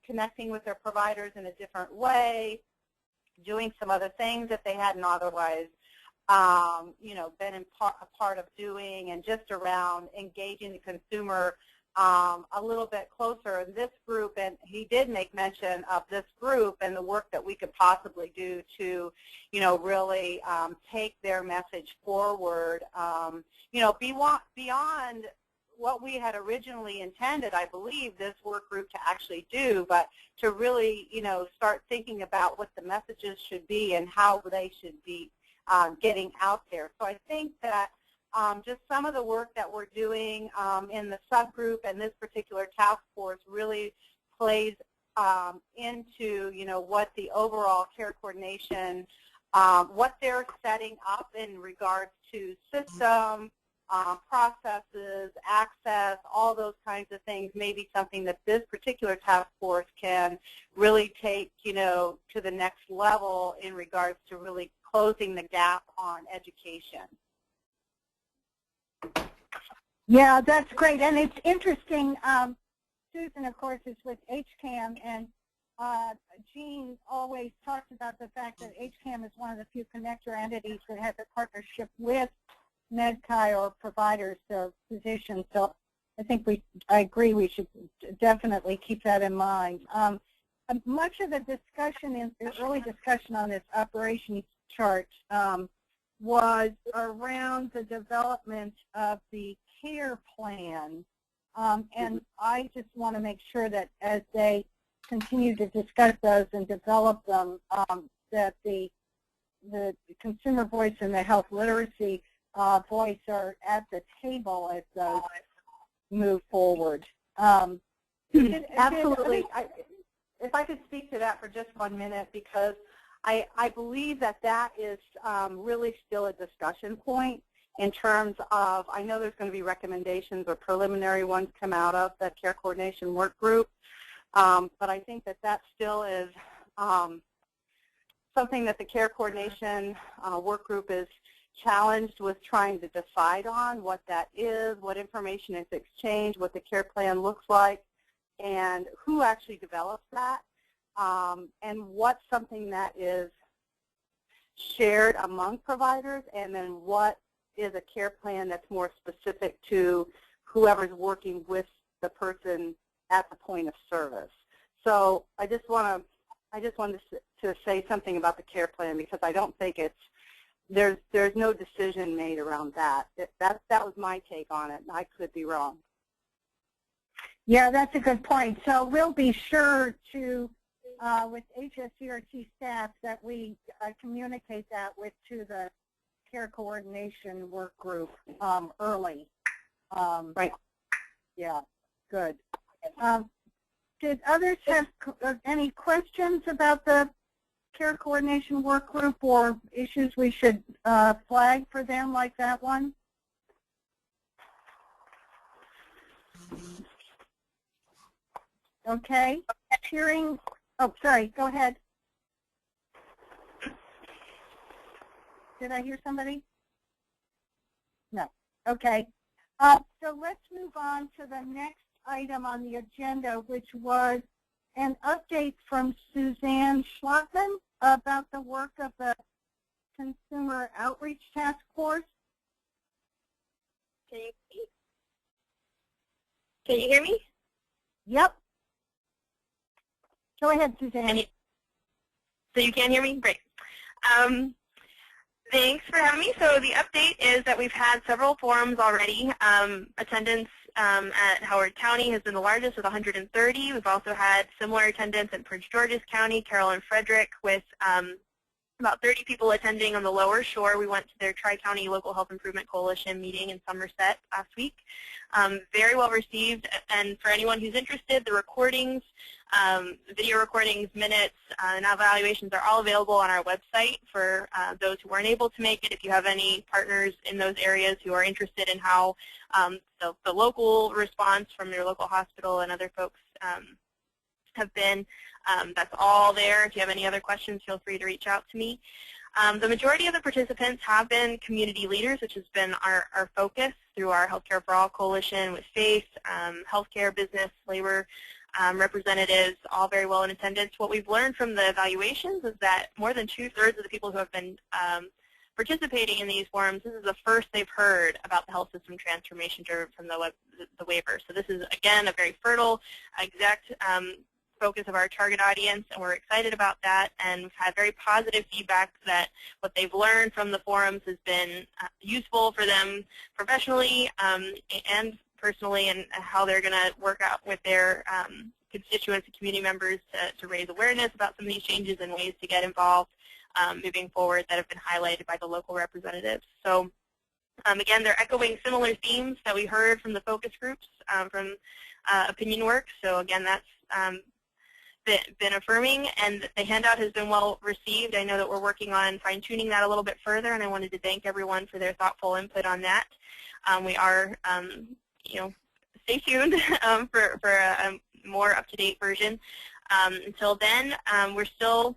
connecting with their providers in a different way, doing some other things that they hadn't otherwise, been a part of doing, and just around engaging the consumer a little bit closer in this group. And he did make mention of this group and the work that we could possibly do to, really take their message forward, beyond what we had originally intended, I believe, this work group to actually do, but to really, start thinking about what the messages should be and how they should be getting out there. So I think that just some of the work that we're doing in the subgroup and this particular task force really plays into, what the overall care coordination, what they're setting up in regards to system, processes, access, all those kinds of things, may be something that this particular task force can really take, to the next level in regards to really closing the gap on education. Yeah, that's great. And it's interesting, Susan, of course, is with HCAM, and Gene always talks about the fact that HCAM is one of the few connector entities that has a partnership with MedChi or providers or physicians. So I think I agree we should definitely keep that in mind. Much of the discussion, the early discussion on this operations chart was around the development of the care plan. And I just want to make sure that as they continue to discuss those and develop them, that the consumer voice and the health literacy voice are at the table as those move forward. Absolutely. If I could speak to that for just 1 minute, because I believe that is really still a discussion point in terms of, I know there's going to be recommendations or preliminary ones come out of the care coordination work group, but I think that still is something that the care coordination work group is challenged with trying to decide on, what that is, what information is exchanged, what the care plan looks like, and who actually develops that, and what's something that is shared among providers, and then what is a care plan that's more specific to whoever's working with the person at the point of service. So I just wanted to say something about the care plan, because I don't think there's no decision made around that. That was my take on it, and I could be wrong. Yeah, that's a good point. So we'll be sure to, with HSCRC staff, that we communicate that to the care coordination work group early. Right. Yeah, good. Did others have any questions about the care coordination work group or issues we should flag for them like that one? Okay. Hearing, oh, sorry, go ahead. Did I hear somebody? No. Okay. So let's move on to the next item on the agenda, which was an update from Suzanne Schlafen about the work of the Consumer Outreach Task Force. Can you hear me? Yep. Go ahead, Suzanne. So you can hear me? Great. Thanks for having me. So the update is that we've had several forums already. Attendance at Howard County has been the largest with 130. We've also had similar attendance in Prince George's County, Carroll and Frederick, with about 30 people attending on the lower shore. We went to their Tri-County Local Health Improvement Coalition meeting in Somerset last week. Very well received, and for anyone who's interested, the recordings, video recordings, minutes, and evaluations are all available on our website for those who weren't able to make it. If you have any partners in those areas who are interested in how the local response from your local hospital and other folks have been, that's all there. If you have any other questions, feel free to reach out to me. The majority of the participants have been community leaders, which has been our focus through our Healthcare for All Coalition with FACE, healthcare, business, labor representatives, all very well in attendance. What we've learned from the evaluations is that more than 2/3 of the people who have been participating in these forums, this is the first they've heard about the health system transformation driven from the waiver. So this is, again, a very fertile, exact focus of our target audience, and we're excited about that, and we've had very positive feedback that what they've learned from the forums has been useful for them professionally and personally, and how they're going to work out with their constituents and community members to raise awareness about some of these changes and ways to get involved moving forward that have been highlighted by the local representatives. So again, they're echoing similar themes that we heard from the focus groups from opinion work. So again, that's been affirming, and the handout has been well received. I know that we're working on fine-tuning that a little bit further, and I wanted to thank everyone for their thoughtful input on that. We are, stay tuned for a more up-to-date version. Until then, we're still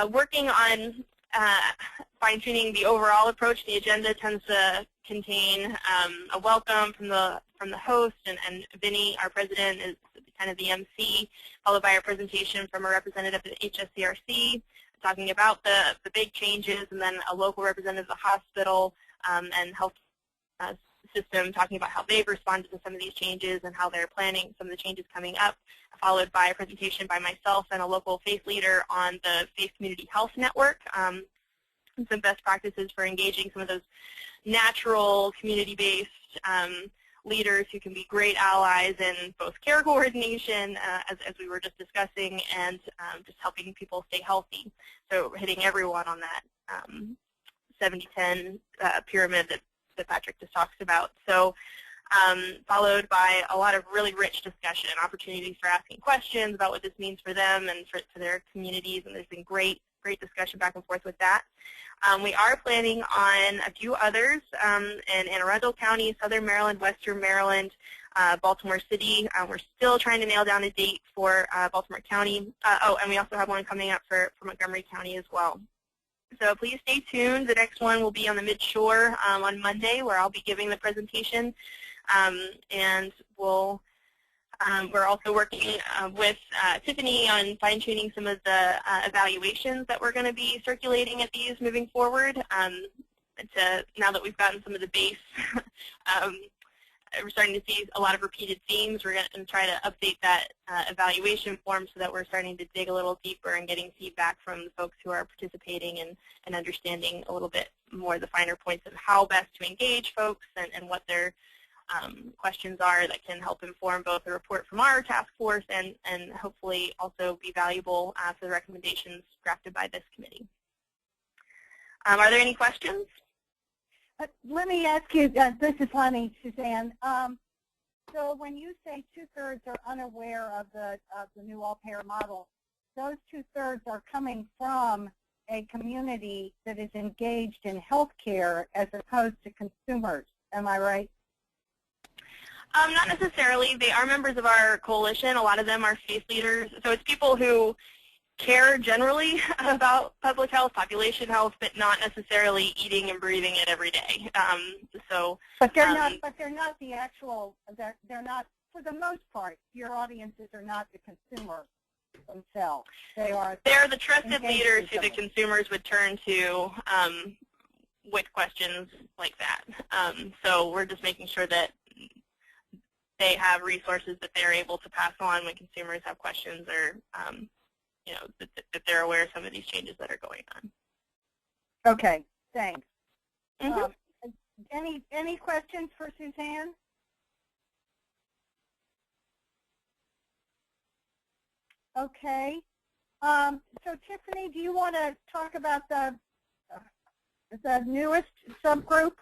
working on fine-tuning the overall approach. The agenda tends to contain a welcome from the host, and Vinny, our president, is kind of the MC, followed by a presentation from a representative at HSCRC talking about the big changes, and then a local representative of the hospital and health system talking about how they've responded to some of these changes and how they're planning some of the changes coming up, followed by a presentation by myself and a local FACE leader on the FACE Community Health Network, and some best practices for engaging some of those natural community-based leaders who can be great allies in both care coordination, as we were just discussing, and just helping people stay healthy. So hitting everyone on that 70-10 pyramid that Patrick just talks about. So followed by a lot of really rich discussion, opportunities for asking questions about what this means for them and for their communities, and there's been great discussion back and forth with that. We are planning on a few others in Anne Arundel County, Southern Maryland, Western Maryland, Baltimore City. We're still trying to nail down a date for Baltimore County. And we also have one coming up for Montgomery County as well. So please stay tuned. The next one will be on the Mid-Shore on Monday, where I'll be giving the presentation. And we're also working with Tiffany on fine-tuning some of the evaluations that we're going to be circulating at these moving forward. Now that we've gotten some of the base, we're starting to see a lot of repeated themes. We're going to try to update that evaluation form so that we're starting to dig a little deeper and getting feedback from the folks who are participating and understanding a little bit more the finer points of how best to engage folks and what their questions are that can help inform both the report from our task force and hopefully also be valuable for the recommendations drafted by this committee. Are there any questions? Let me ask you, this is Lenny, Suzanne. So when you say 2/3 are unaware of the new all-payer model, those 2/3 are coming from a community that is engaged in healthcare as opposed to consumers. Am I right? Not necessarily. They are members of our coalition. A lot of them are space leaders. So it's people who care generally about public health, population health, but not necessarily eating and breathing it every day. But they're not. But they're not the actual. They're not. For the most part, your audiences are not the consumer themselves. They are. They're the trusted leaders who the consumers would turn to with questions like that. So we're just making sure that they have resources that they're able to pass on when consumers have questions, or you know, that they're aware of some of these changes that are going on. Okay, thanks. Mm-hmm. Any questions for Suzanne? Okay. So Tiffany, do you want to talk about the newest subgroup?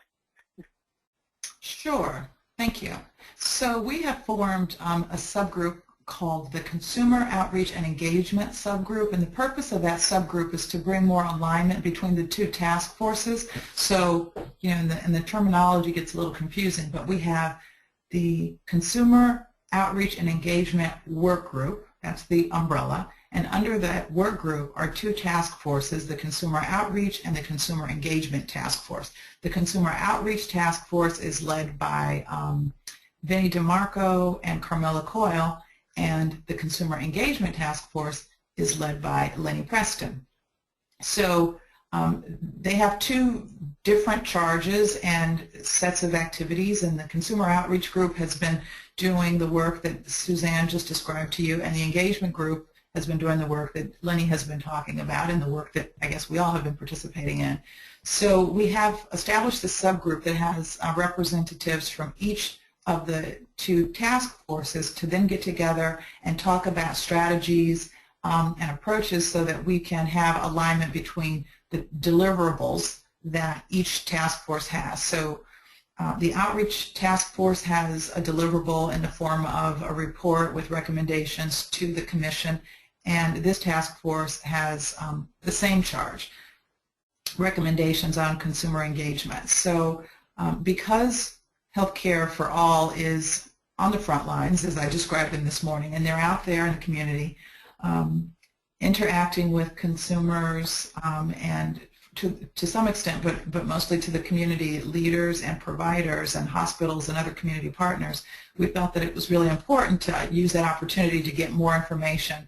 Sure. Thank you. So we have formed a subgroup called the Consumer Outreach and Engagement Subgroup, and the purpose of that subgroup is to bring more alignment between the two task forces. So, you know, and the terminology gets a little confusing, but we have the Consumer Outreach and Engagement Work Group, that's the umbrella, and under that work group are two task forces, the Consumer Outreach and the Consumer Engagement Task Force. The Consumer Outreach Task Force is led by Vinnie DeMarco and Carmela Coyle, and the Consumer Engagement Task Force is led by Lenny Preston. So they have two different charges and sets of activities, and the Consumer Outreach Group has been doing the work that Suzanne just described to you, and the Engagement Group has been doing the work that Lenny has been talking about, and the work that I guess we all have been participating in. So we have established this subgroup that has representatives from each of the two task forces to then get together and talk about strategies and approaches so that we can have alignment between the deliverables that each task force has. So the Outreach Task Force has a deliverable in the form of a report with recommendations to the Commission, and this task force has the same charge, recommendations on consumer engagement. So because healthcare for all is on the front lines, as I described them this morning, and they're out there in the community interacting with consumers and to some extent, but mostly to the community leaders and providers and hospitals and other community partners, we felt that it was really important to use that opportunity to get more information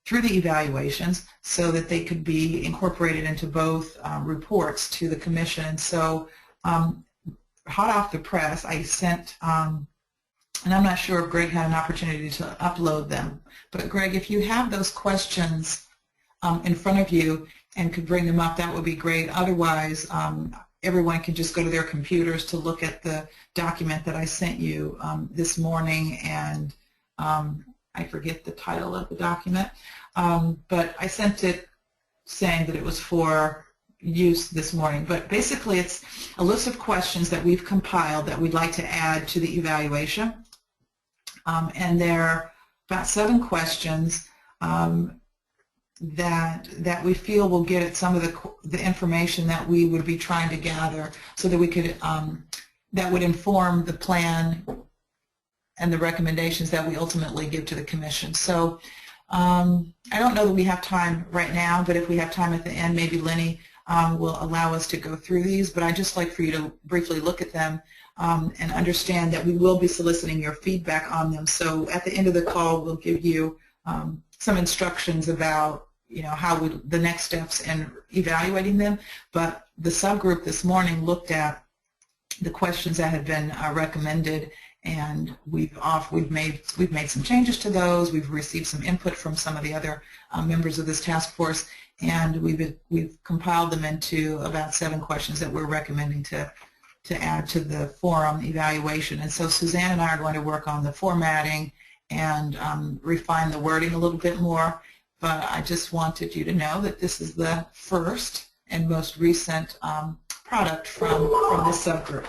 through the evaluations so that they could be incorporated into both reports to the Commission. And so hot off the press, I sent, and I'm not sure if Greg had an opportunity to upload them, but Greg, if you have those questions in front of you and could bring them up, that would be great. Otherwise, everyone can just go to their computers to look at the document that I sent you this morning, and I forget the title of the document, but I sent it saying that it was for use this morning. But basically it's a list of questions that we've compiled that we'd like to add to the evaluation, and there are about 7 questions that we feel will get at some of the information that we would be trying to gather so that we could that would inform the plan and the recommendations that we ultimately give to the Commission. So I don't know that we have time right now, but if we have time at the end, maybe Lenny will allow us to go through these. But I'd just like for you to briefly look at them and understand that we will be soliciting your feedback on them. So at the end of the call, we'll give you some instructions about how the next steps in evaluating them. But the subgroup this morning looked at the questions that had been recommended, and we've made some changes to those. We've received some input from some of the other members of this task force, and we've compiled them into about 7 questions that we're recommending to add to the forum evaluation. And so Suzanne and I are going to work on the formatting and refine the wording a little bit more. But I just wanted you to know that this is the first and most recent product from this subgroup.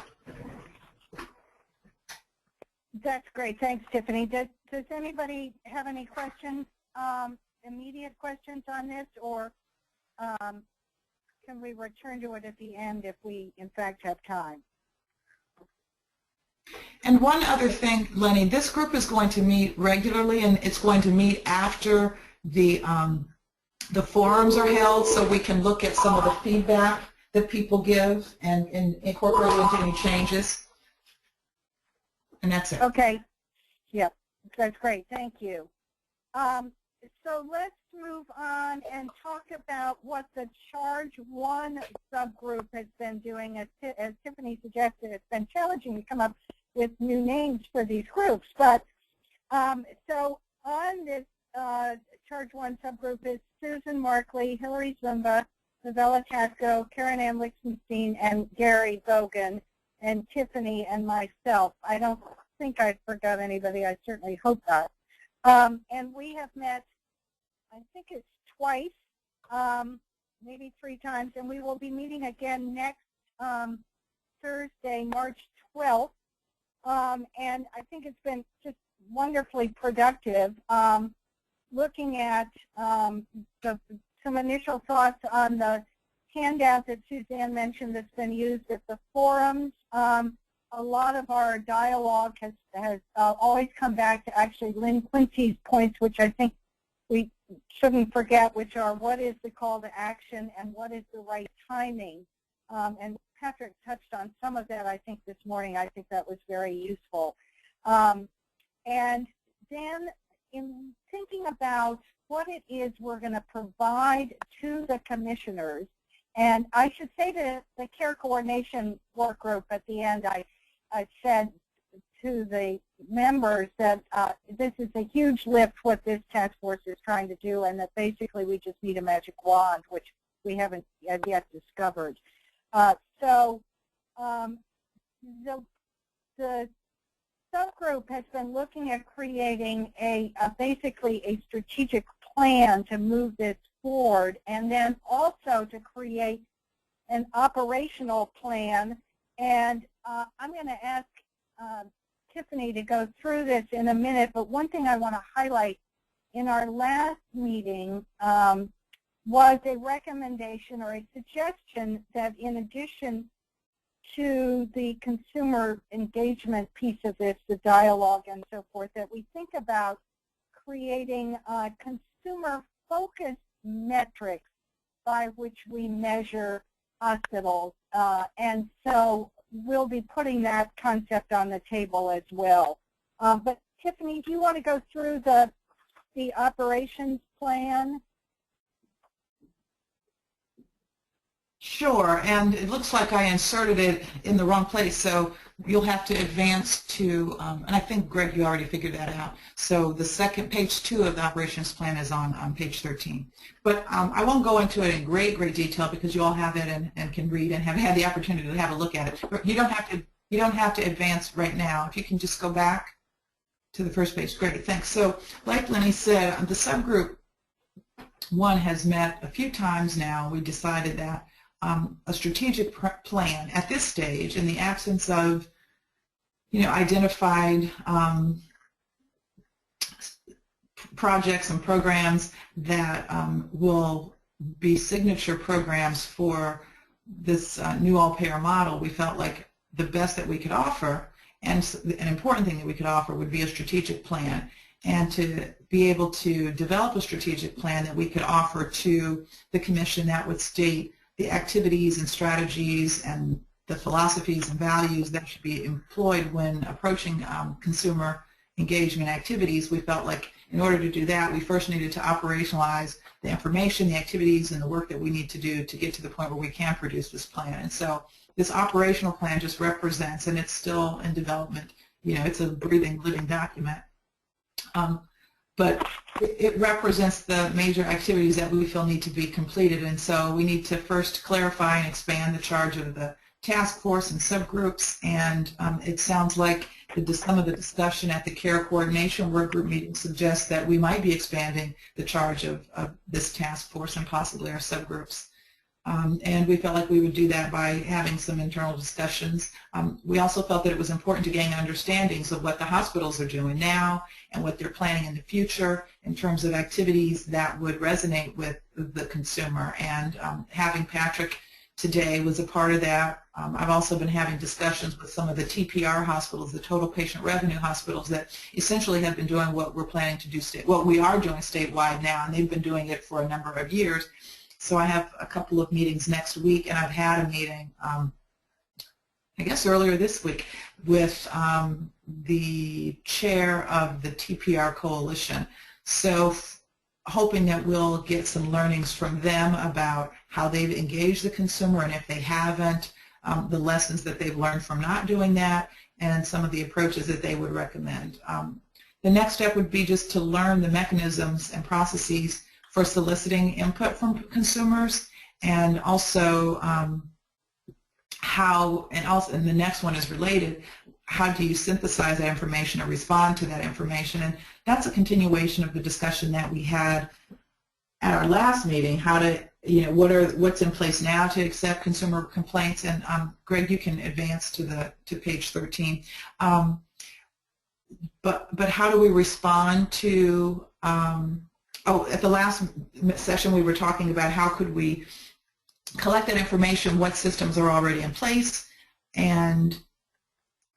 That's great. Thanks, Tiffany. Does anybody have any questions immediate questions on this, or can we return to it at the end if we, in fact, have time? And one other thing, Lenny, this group is going to meet regularly, and it's going to meet after the forums are held, so we can look at some of the feedback that people give and incorporate into any changes. And that's it. Okay. Yep. That's great. Thank you. So let's move on and talk about what the Charge 1 subgroup has been doing. As Tiffany suggested, it's been challenging to come up with new names for these groups. But so on this Charge 1 subgroup is Susan Markley, Hillary Zumba, Novella Tasco, Karen Ann Lichtenstein, and Gary Bogan, and Tiffany and myself. I don't think I forgot anybody. I certainly hope not. And we have met, I think it's twice, maybe 3 times, and we will be meeting again next Thursday, March 12th. And I think it's been just wonderfully productive. Looking at some initial thoughts on the handout that Suzanne mentioned that's been used at the forums. A lot of our dialogue has always come back to actually Lynn Quincy's points, which I think we shouldn't forget, which are what is the call to action and what is the right timing. And Patrick touched on some of that, I think, this morning. I think that was very useful. And then in thinking about what it is we're going to provide to the commissioners, and I should say to the care coordination work group at the end, I said to the members that this is a huge lift what this task force is trying to do, and that basically we just need a magic wand, which we haven't yet discovered. So the subgroup has been looking at creating basically a strategic plan to move this forward, and then also to create an operational plan. And I'm going to ask Tiffany to go through this in a minute, but one thing I want to highlight in our last meeting was a recommendation or a suggestion that in addition to the consumer engagement piece of this, the dialogue and so forth, that we think about creating consumer-focused metrics by which we measure hospitals. And so we'll be putting that concept on the table as well. But Tiffany, do you want to go through the operations plan? Sure, and it looks like I inserted it in the wrong place, so you'll have to advance to, and I think, Greg, you already figured that out. So the second, page 2 of the operations plan is on page 13. But I won't go into it in great detail because you all have it and can read and have had the opportunity to have a look at it. But you don't have to advance right now. If you can just go back to the first page, great, thanks. So like Lenny said, the subgroup 1 has met a few times now. We decided that a strategic plan at this stage, in the absence of, identified projects and programs that will be signature programs for this new all-payer model, we felt like the best that we could offer, and an important thing that we could offer, would be a strategic plan. And to be able to develop a strategic plan that we could offer to the Commission that would state the activities and strategies and the philosophies and values that should be employed when approaching consumer engagement activities, we felt like in order to do that, we first needed to operationalize the information, the activities, and the work that we need to do to get to the point where we can produce this plan. And so this operational plan just represents, and it's still in development, it's a breathing, living document. But it represents the major activities that we feel need to be completed, and so we need to first clarify and expand the charge of the task force and subgroups, and it sounds like some of the discussion at the care coordination work group meeting suggests that we might be expanding the charge of this task force and possibly our subgroups. And we felt like we would do that by having some internal discussions. We also felt that it was important to gain understandings of what the hospitals are doing now and what they're planning in the future in terms of activities that would resonate with the consumer. And having Patrick today was a part of that. I've also been having discussions with some of the TPR hospitals, the total patient revenue hospitals, that essentially have been doing what we're planning to do, what we are doing statewide now, and they've been doing it for a number of years. So I have a couple of meetings next week, and I've had a meeting, I guess earlier this week, with the chair of the TPR coalition. So hoping that we'll get some learnings from them about how they've engaged the consumer, and if they haven't, the lessons that they've learned from not doing that, and some of the approaches that they would recommend. The next step would be just to learn the mechanisms and processes for soliciting input from consumers, and also and the next one is related, how do you synthesize that information or respond to that information? And that's a continuation of the discussion that we had at our last meeting, how to, what's in place now to accept consumer complaints. And Greg, you can advance to page 13. But how do we respond to, at the last session we were talking about how could we collect that information, what systems are already in place. And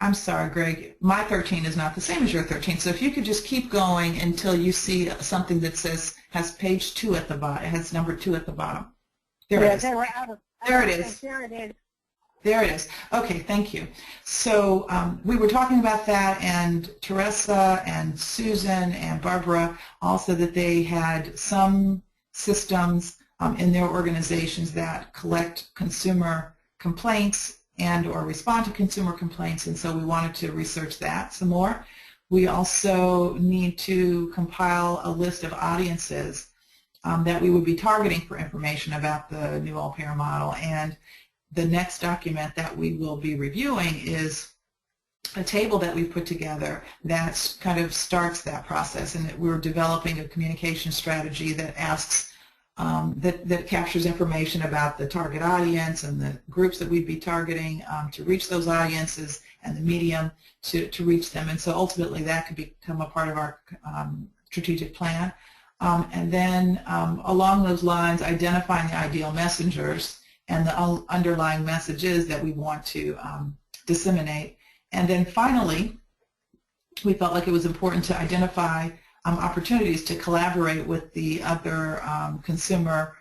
I'm sorry, Greg, my 13 is not the same as your 13. So if you could just keep going until you see something that has page 2 at the bottom, it has number 2 at the bottom. There it is. They were out of, there it is. There it is. There it is. Okay, thank you. So we were talking about that, and Teresa and Susan and Barbara also that they had some systems in their organizations that collect consumer complaints and or respond to consumer complaints, and so we wanted to research that some more. We also need to compile a list of audiences that we would be targeting for information about the new all-payer model, and the next document that we will be reviewing is a table that we've put together that kind of starts that process, and that we're developing a communication strategy that asks that captures information about the target audience and the groups that we'd be targeting to reach those audiences and the medium to reach them. And so ultimately that could become a part of our strategic plan. And then along those lines, identifying the ideal messengers and the underlying messages that we want to disseminate. And then finally, we felt like it was important to identify opportunities to collaborate with the other consumer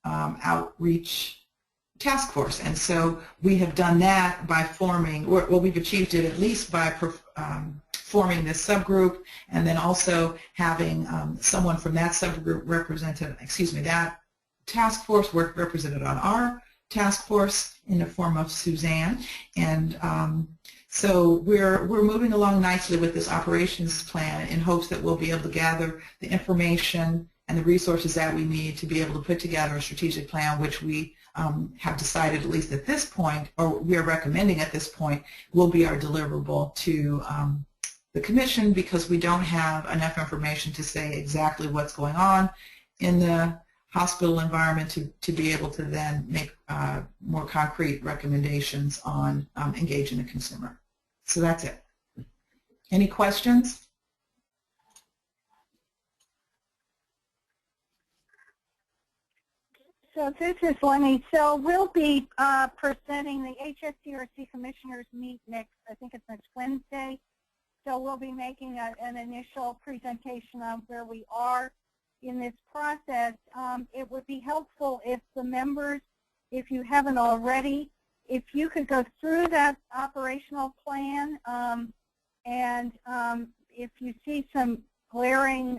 outreach task force. And so we have done that by forming, well, we've achieved it at least by forming this subgroup, and then also having someone from that subgroup represented, that task force represented on our task force in the form of Suzanne. And so we're moving along nicely with this operations plan in hopes that we'll be able to gather the information and the resources that we need to be able to put together a strategic plan, which we have decided, at least at this point, or we are recommending at this point, will be our deliverable to the Commission, because we don't have enough information to say exactly what's going on in the hospital environment to be able to then make more concrete recommendations on engaging the consumer. So that's it. Any questions? So this is Lenny. So we'll be presenting the HSCRC Commissioners meet next, I think it's next Wednesday. So we'll be making an initial presentation on where we are in this process. It would be helpful if the members, if you haven't already, if you could go through that operational plan, and if you see some glaring,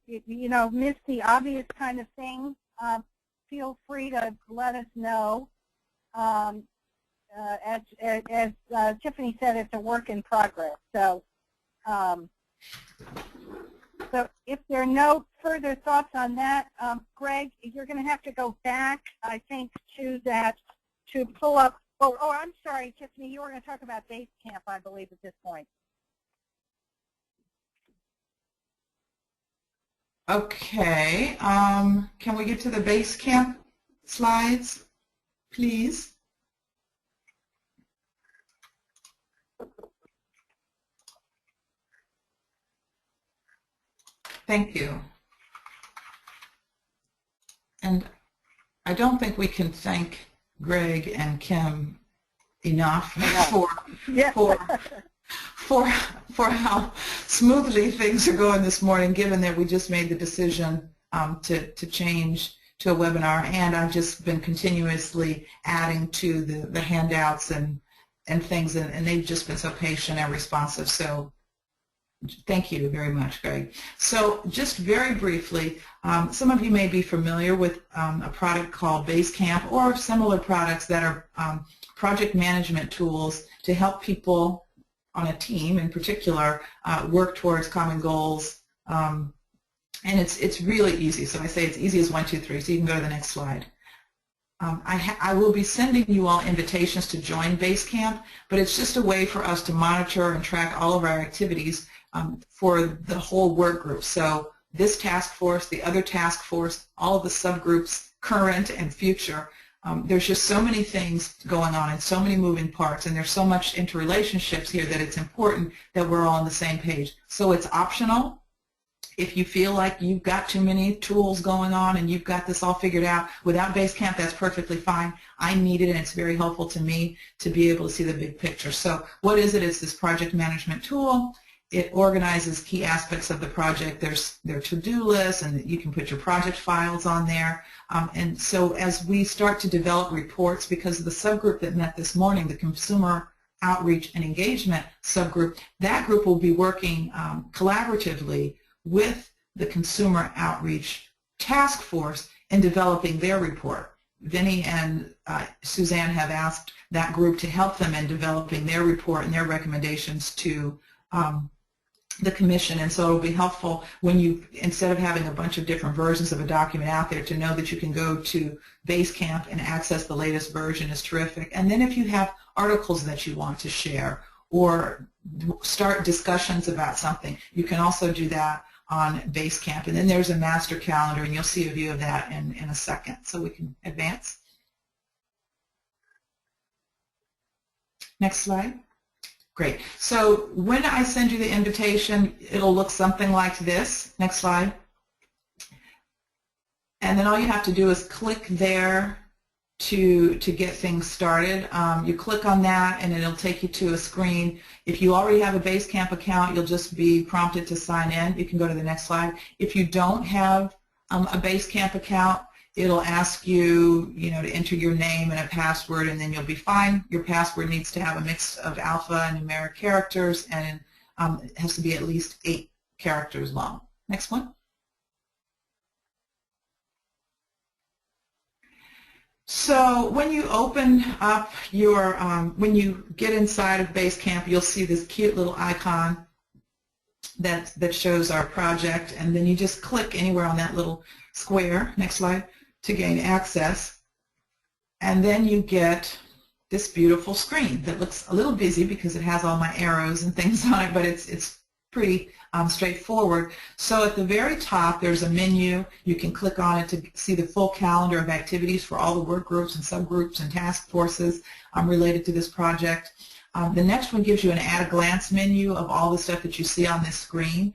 miss the obvious kind of things, feel free to let us know. As Tiffany said, it's a work in progress. So, so if there are no further thoughts on that, Greg, you're going to have to go back, I think, to that to pull up. Oh, I'm sorry, Tiffany, you were going to talk about base camp, I believe, at this point. Okay. Can we get to the base camp slides, please. Thank you. And I don't think we can thank Greg and Kim enough for how smoothly things are going this morning, given that we just made the decision to change to a webinar, and I've just been continuously adding to the handouts and things, and they've just been so patient and responsive. So thank you very much, Greg. So just very briefly, some of you may be familiar with a product called Basecamp or similar products that are project management tools to help people on a team in particular work towards common goals. And it's really easy. So I say it's easy as 1, 2, 3. So you can go to the next slide. I will be sending you all invitations to join Basecamp, but it's just a way for us to monitor and track all of our activities for the whole work group. So this task force, the other task force, all of the subgroups, current and future. There's just so many things going on and so many moving parts, and there's so much interrelationships here that it's important that we're all on the same page. So it's optional. If you feel like you've got too many tools going on and you've got this all figured out, without Basecamp, that's perfectly fine. I need it, and it's very helpful to me to be able to see the big picture. So what is it? It's this project management tool. It organizes key aspects of the project. There's their to-do list, and you can put your project files on there. And so as we start to develop reports, because of the subgroup that met this morning, the Consumer Outreach and Engagement subgroup, that group will be working collaboratively with the Consumer Outreach Task Force in developing their report. Vinny and Suzanne have asked that group to help them in developing their report and their recommendations to the Commission, and so it will be helpful when you, instead of having a bunch of different versions of a document out there, to know that you can go to Basecamp and access the latest version is terrific. And then if you have articles that you want to share or start discussions about something, you can also do that on Basecamp. And then there's a master calendar, and you'll see a view of that in a second. So we can advance. Next slide. Great. So when I send you the invitation, it'll look something like this. Next slide. And then all you have to do is click there to get things started. You click on that, and it'll take you to a screen. If you already have a Basecamp account, you'll just be prompted to sign in. You can go to the next slide. If you don't have a Basecamp account, it'll ask you, to enter your name and a password, and then you'll be fine. Your password needs to have a mix of alpha and numeric characters, and it has to be at least 8 characters long. Next one. So when you open up your, when you get inside of Basecamp, you'll see this cute little icon that shows our project, and then you just click anywhere on that little square, next slide, to gain access, and then you get this beautiful screen that looks a little busy because it has all my arrows and things on it, but it's pretty straightforward. So at the very top there's a menu. You can click on it to see the full calendar of activities for all the work groups and subgroups and task forces related to this project. The next one gives you an at-a-glance menu of all the stuff that you see on this screen,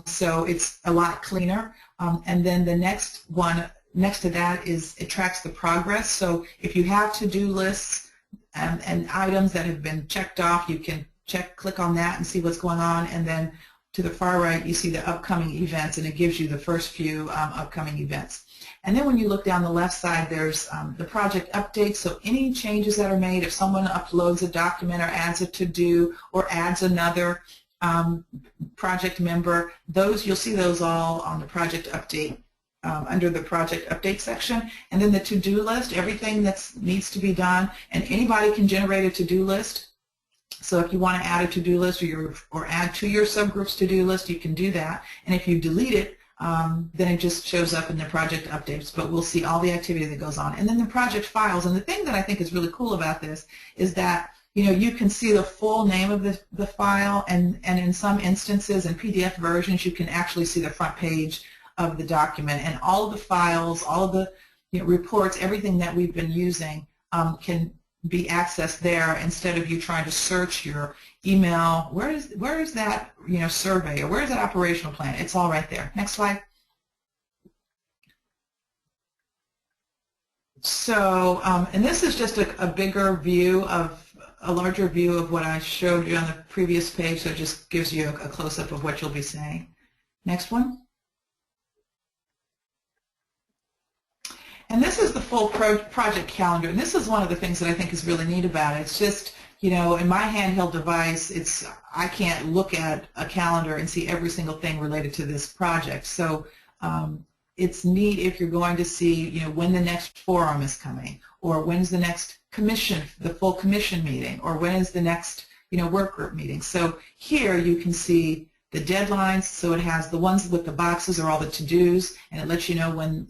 so it's a lot cleaner. And then the next one next to that is it tracks the progress. So if you have to-do lists and items that have been checked off, you can click on that and see what's going on. And then to the far right, you see the upcoming events, and it gives you the first few upcoming events. And then when you look down the left side, there's the project updates. So any changes that are made, if someone uploads a document or adds a to-do or adds another project member, you'll see those all on the project update. Under the project update section, and then the to-do list, everything that needs to be done, and anybody can generate a to-do list. So if you want to add a to-do list or add to your subgroup's to-do list, you can do that. And if you delete it, then it just shows up in the project updates, but we'll see all the activity that goes on. And then the project files, and the thing that I think is really cool about this is that you can see the full name of the file, and in some instances in PDF versions you can actually see the front page of the document, and all of the files, all of the reports, everything that we've been using can be accessed there instead of you trying to search your email. Where is that survey, or where is that operational plan? It's all right there. Next slide. So, and this is just a bigger view of, a larger view of what I showed you on the previous page, so it just gives you a close-up of what you'll be saying. Next one. And this is the full project calendar, and this is one of the things that I think is really neat about it. It's just, in my handheld device, I can't look at a calendar and see every single thing related to this project. So it's neat if you're going to see, when the next forum is coming, or when's the next commission, the full commission meeting, or when is the next, work group meeting. So here you can see the deadlines. So it has the ones with the boxes are all the to-dos, and it lets you know when,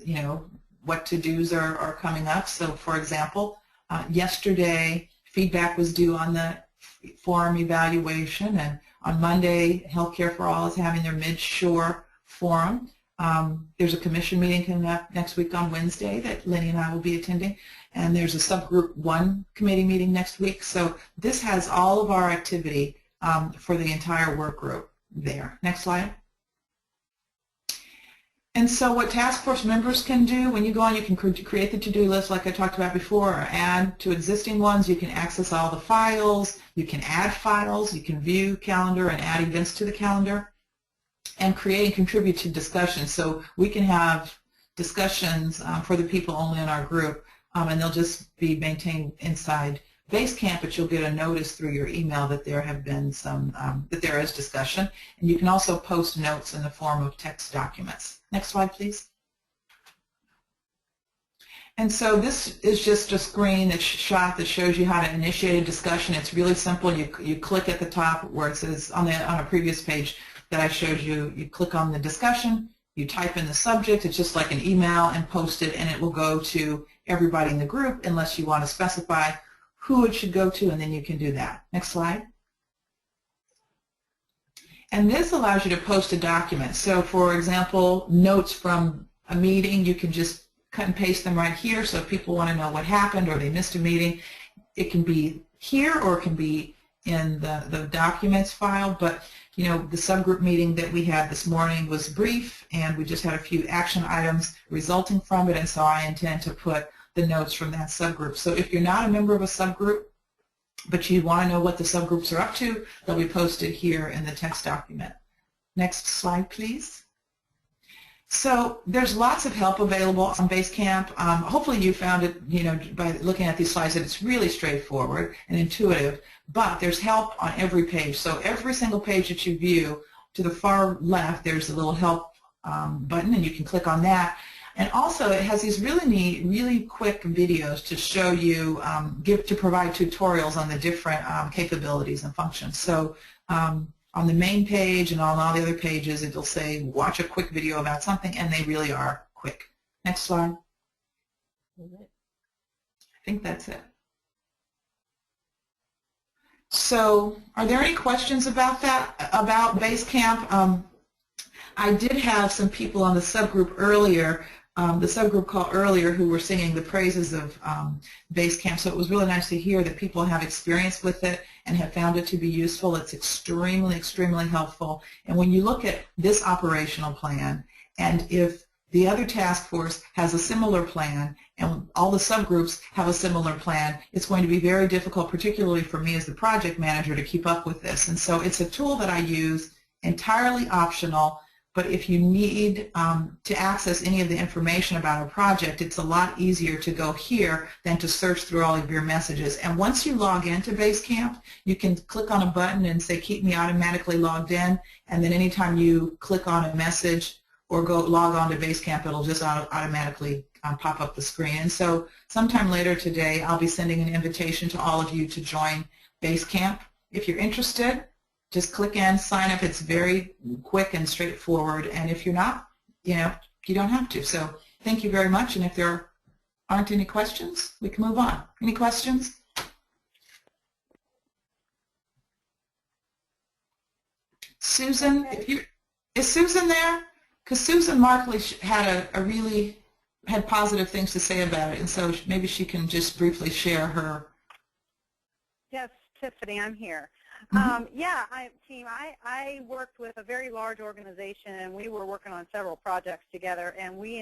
what to-dos are coming up. So for example, yesterday feedback was due on the forum evaluation, and on Monday Healthcare for All is having their mid-shore forum. There's a commission meeting coming up next week on Wednesday that Lenny and I will be attending, and there's a subgroup 1 committee meeting next week. So this has all of our activity for the entire work group there. Next slide. And so what task force members can do, when you go on, you can create the to-do list like I talked about before, or add to existing ones. You can access all the files. You can add files. You can view calendar and add events to the calendar, and create and contribute to discussions. So we can have discussions for the people only in our group, and they'll just be maintained inside Basecamp, but you'll get a notice through your email that there have been some, that there is discussion. And you can also post notes in the form of text documents. Next slide, please. And so this is just a screen that's shot that shows you how to initiate a discussion. It's really simple. You click at the top where it says, on a previous page that I showed you, you click on the discussion, you type in the subject. It's just like an email, and post it, and it will go to everybody in the group unless you want to specify who it should go to, and then you can do that. Next slide. And this allows you to post a document. So for example, notes from a meeting, you can just cut and paste them right here. So if people want to know what happened or they missed a meeting, it can be here or it can be in the documents file. But the subgroup meeting that we had this morning was brief, and we just had a few action items resulting from it, and so I intend to put the notes from that subgroup. So if you're not a member of a subgroup, but you want to know what the subgroups are up to, they'll be posted here in the text document. Next slide, please. So there's lots of help available on Basecamp. Hopefully you found it, by looking at these slides, that it's really straightforward and intuitive, but there's help on every page. So every single page that you view, to the far left, there's a little help button, and you can click on that. And also it has these really neat, really quick videos to show you, to provide tutorials on the different capabilities and functions. So on the main page and on all the other pages, it'll say, watch a quick video about something, and they really are quick. Next slide. I think that's it. So are there any questions about that, about Basecamp? I did have some people on the subgroup earlier, the subgroup call earlier, who were singing the praises of Basecamp, so it was really nice to hear that people have experience with it and have found it to be useful. It's extremely, extremely helpful. And when you look at this operational plan, and if the other task force has a similar plan, and all the subgroups have a similar plan, it's going to be very difficult, particularly for me as the project manager, to keep up with this. And so it's a tool that I use, entirely optional. But if you need to access any of the information about a project, it's a lot easier to go here than to search through all of your messages. And once you log into Basecamp, you can click on a button and say, keep me automatically logged in, and then anytime you click on a message or go log on to Basecamp, it'll just automatically pop up the screen. And so sometime later today, I'll be sending an invitation to all of you to join Basecamp. If you're interested, just click in, sign up. It's very quick and straightforward. And if you're not, you don't have to. So thank you very much. And if there aren't any questions, we can move on. Any questions? Susan, is Susan there? Because Susan Markley had a really had positive things to say about it, and so maybe she can just briefly share her. Yes, Tiffany, I'm here. Yeah, team, I worked with a very large organization, and we were working on several projects together, and we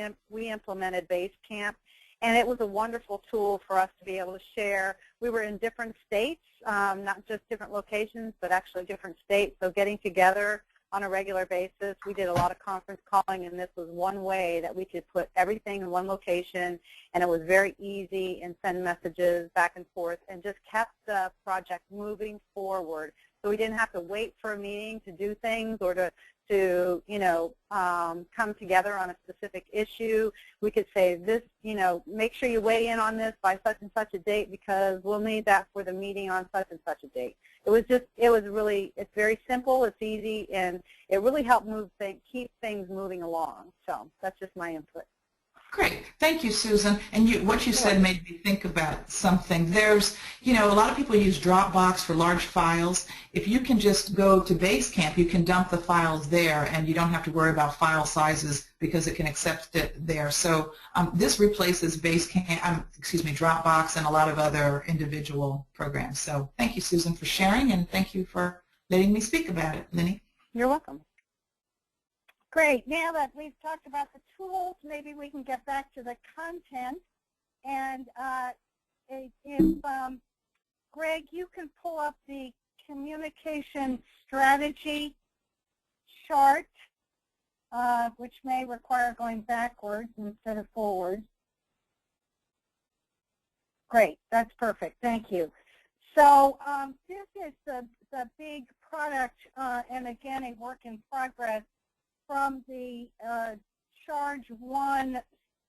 implemented Basecamp, and it was a wonderful tool for us to be able to share. We were in different states, not just different locations, but actually different states, so getting together on a regular basis. We did a lot of conference calling, and this was one way that we could put everything in one location, and it was very easy and send messages back and forth and just kept the project moving forward. So we didn't have to wait for a meeting to do things or to come together on a specific issue. We could say this, make sure you weigh in on this by such and such a date because we'll need that for the meeting on such and such a date. It's very simple, it's easy, and it really helped keep things moving along. So that's just my input. Great. Thank you, Susan. And what you said made me think about something. There's, a lot of people use Dropbox for large files. If you can just go to Basecamp, you can dump the files there, and you don't have to worry about file sizes because it can accept it there. So this replaces Dropbox and a lot of other individual programs. So thank you, Susan, for sharing, and thank you for letting me speak about it. Lenny? You're welcome. Great. Now that we've talked about the tools, maybe we can get back to the content. And if Greg, you can pull up the communication strategy chart, which may require going backwards instead of forwards. Great. That's perfect. Thank you. So this is the big product, and again, a work in progress from the Charge 1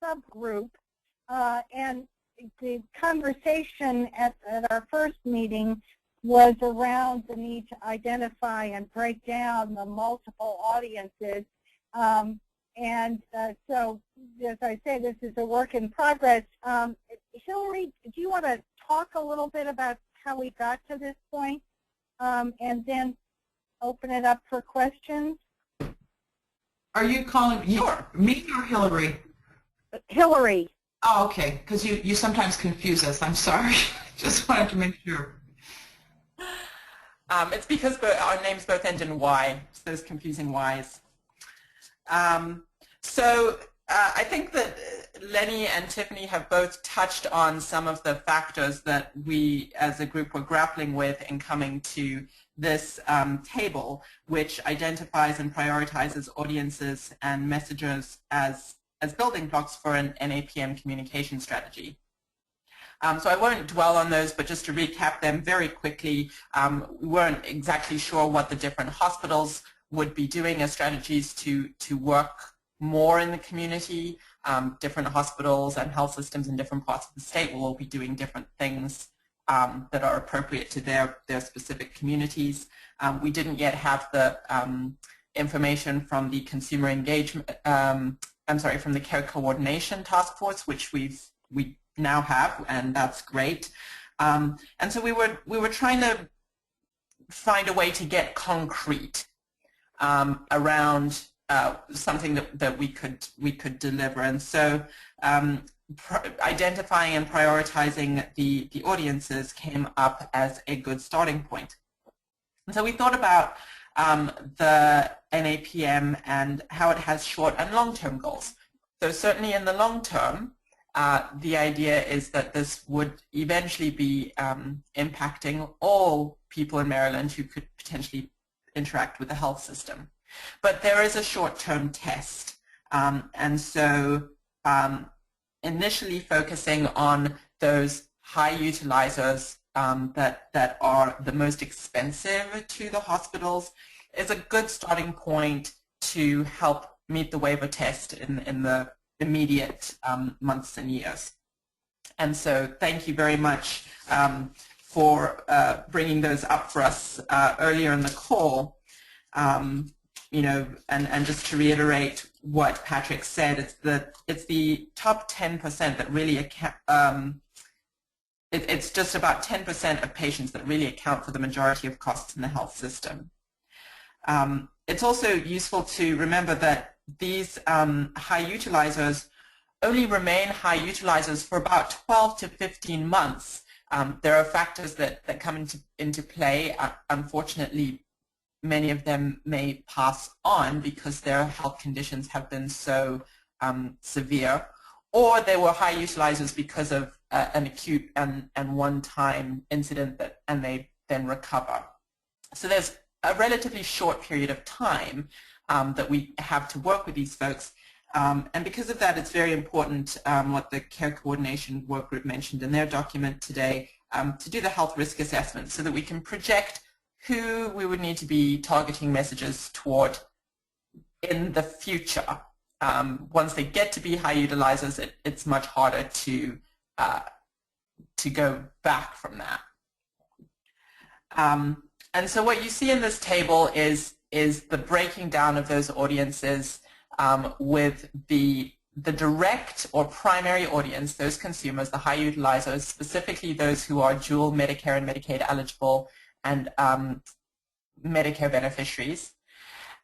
subgroup, and the conversation at our first meeting was around the need to identify and break down the multiple audiences. So, as I say, this is a work in progress. Hillary, do you want to talk a little bit about how we got to this point, and then open it up for questions? Are you calling me or Hillary? Hillary. Oh, okay, because you sometimes confuse us. I'm sorry. Just wanted to make sure. It's because our names both end in Y, so those confusing Ys. I think that Lenny and Tiffany have both touched on some of the factors that we as a group were grappling with in coming to this table, which identifies and prioritizes audiences and messages as building blocks for an NAPM communication strategy. So I won't dwell on those, but just to recap them very quickly, we weren't exactly sure what the different hospitals would be doing as strategies to work more in the community. Different hospitals and health systems in different parts of the state will all be doing different things that are appropriate to their specific communities. We didn't yet have the information from the consumer engagement, from the care coordination task force, which we now have, and that's great. And so we were trying to find a way to get concrete around something that we could deliver. And so identifying and prioritizing the audiences came up as a good starting point. And so we thought about the NAPM and how it has short and long-term goals. So certainly in the long term, the idea is that this would eventually be impacting all people in Maryland who could potentially interact with the health system. But there is a short-term test, and so initially focusing on those high utilizers that are the most expensive to the hospitals is a good starting point to help meet the waiver test in the immediate months and years. And so thank you very much for bringing those up for us earlier in the call. And just to reiterate what Patrick said, it's the top 10% that really it's just about 10% of patients that really account for the majority of costs in the health system. It's also useful to remember that these high utilizers only remain high utilizers for about 12 to 15 months. There are factors that come into play. Unfortunately, many of them may pass on because their health conditions have been so severe, or they were high utilizers because of an acute and one-time incident and they then recover. So there's a relatively short period of time that we have to work with these folks. And because of that, it's very important what the Care Coordination Work Group mentioned in their document today, to do the health risk assessment so that we can project who we would need to be targeting messages toward in the future. Once they get to be high utilizers, it's much harder to go back from that. And so what you see in this table is the breaking down of those audiences with the direct or primary audience, those consumers, the high utilizers, specifically those who are dual Medicare and Medicaid eligible and Medicare beneficiaries.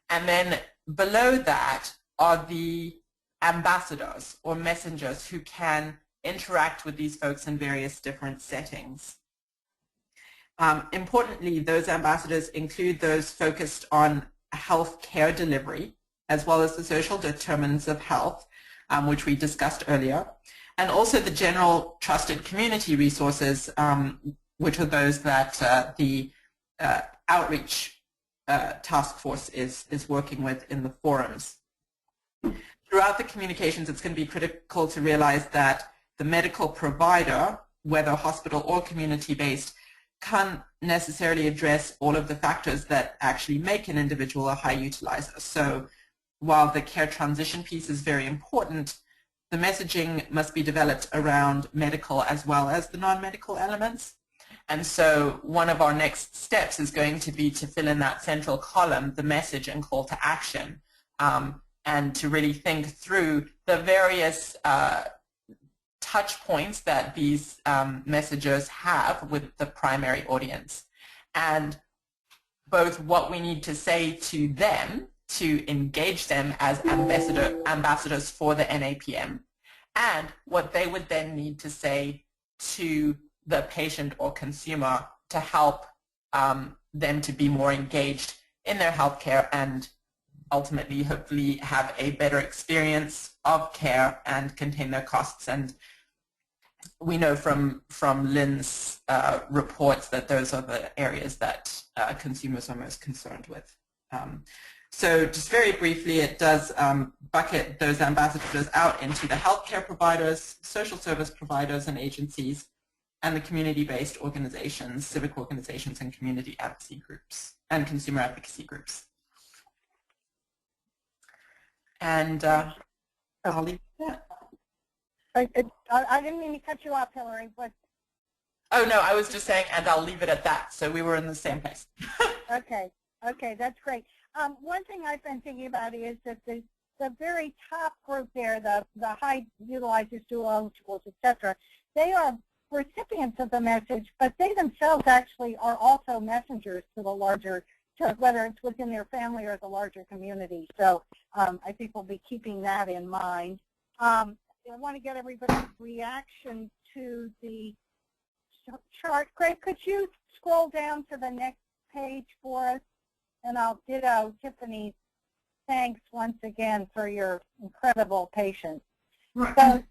And then below that are the ambassadors or messengers who can interact with these folks in various different settings. Importantly, those ambassadors include those focused on health care delivery, as well as the social determinants of health, which we discussed earlier, and also the general trusted community resources, which are those that the outreach task force is working with in the forums. Throughout the communications, it's going to be critical to realize that the medical provider, whether hospital or community-based, can't necessarily address all of the factors that actually make an individual a high utilizer. So while the care transition piece is very important, the messaging must be developed around medical as well as the non-medical elements. And so one of our next steps is going to be to fill in that central column, the message and call to action, and to really think through the various touch points that these messengers have with the primary audience, and both what we need to say to them to engage them as ambassadors for the NAPM, and what they would then need to say to the patient or consumer to help them to be more engaged in their healthcare and ultimately, hopefully, have a better experience of care and contain their costs. And we know from Lynn's reports that those are the areas that consumers are most concerned with. So just very briefly, it does bucket those ambassadors out into the healthcare providers, social service providers and agencies, and the community-based organizations, civic organizations, and community advocacy groups, and consumer advocacy groups. And I'll leave that. I didn't mean to cut you off, Hillary, but... Oh, no, I was just saying, and I'll leave it at that, so we were in the same place. Okay, that's great. One thing I've been thinking about is that the very top group there, the high utilizers, dual eligibles, etc., they are recipients of the message, but they themselves actually are also messengers to the larger, whether it's within their family or the larger community. So I think we'll be keeping that in mind. I want to get everybody's reaction to the chart. Craig, could you scroll down to the next page for us? And I'll ditto Tiffany's thanks once again for your incredible patience. Right. So,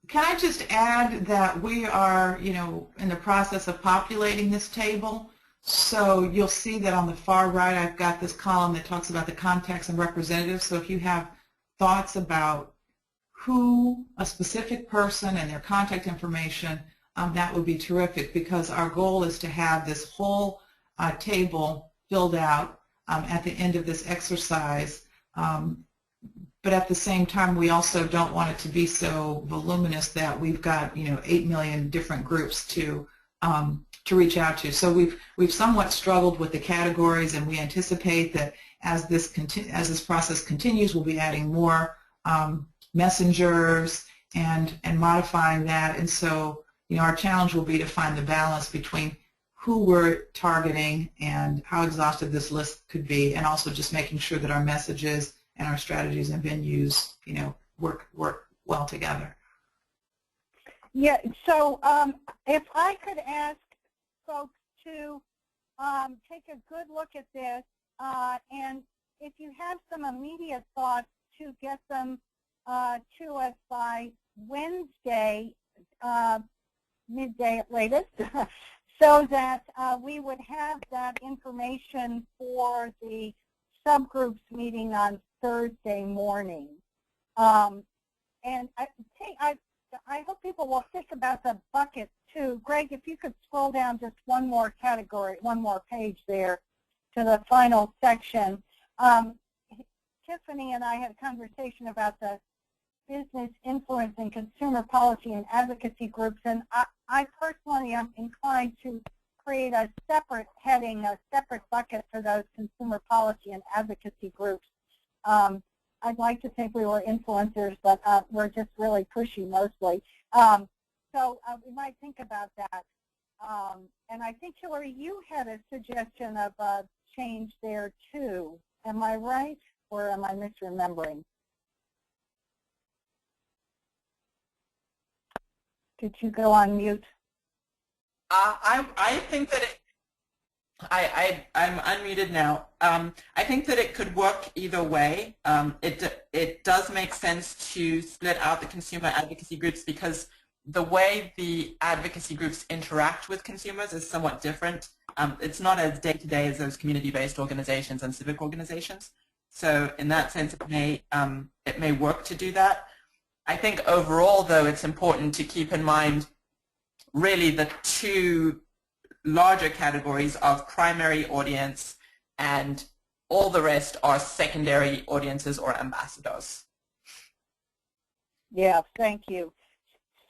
can I just add that we are, in the process of populating this table. So you'll see that on the far right, I've got this column that talks about the contacts and representatives. So if you have thoughts about who, a specific person and their contact information, that would be terrific, because our goal is to have this whole table filled out at the end of this exercise. But at the same time, we also don't want it to be so voluminous that we've got 8 million different groups to reach out to. So we've somewhat struggled with the categories, and we anticipate that as this process continues, we'll be adding more messengers and modifying that. And so our challenge will be to find the balance between who we're targeting and how exhaustive this list could be, and also just making sure that our messages and our strategies and venues, work well together. Yeah, so if I could ask folks to take a good look at this, and if you have some immediate thoughts, to get them to us by Wednesday, midday at latest, so that we would have that information for the subgroups meeting on Thursday morning. And I hope people will think about the bucket too. Greg, if you could scroll down just one more category, one more page there to the final section. Tiffany and I had a conversation about the business influence and consumer policy and advocacy groups, and I personally am inclined to create a separate heading, a separate bucket for those consumer policy and advocacy groups. I'd like to think we were influencers, but we're just really pushy mostly. So we might think about that. And I think, Hillary, you had a suggestion of a change there too. Am I right, or am I misremembering? Did you go on mute? I think that I'm unmuted now. I think that it could work either way. It does make sense to split out the consumer advocacy groups because the way the advocacy groups interact with consumers is somewhat different. It's not as day-to-day as those community-based organizations and civic organizations. So in that sense, it may work to do that. I think overall, though, it's important to keep in mind really the two larger categories of primary audience, and all the rest are secondary audiences or ambassadors. Yeah, thank you.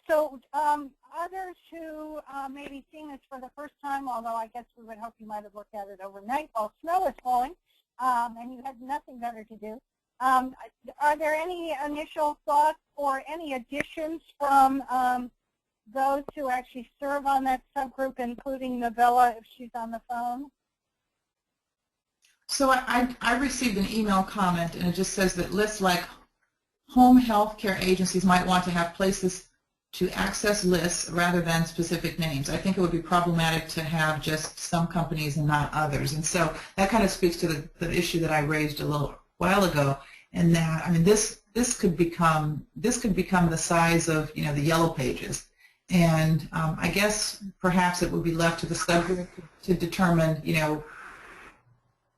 So others who may be seeing this for the first time, although I guess we would hope you might have looked at it overnight while snow is falling and you had nothing better to do, are there any initial thoughts or any additions from those who actually serve on that subgroup, including Novella, if she's on the phone? So I received an email comment, and it just says that lists like home health care agencies might want to have places to access lists rather than specific names. I think it would be problematic to have just some companies and not others. And so that kind of speaks to the issue that I raised a little while ago, and that, I mean, this could become the size of, you know, the yellow pages. And I guess perhaps it would be left to the subgroup to determine, you know,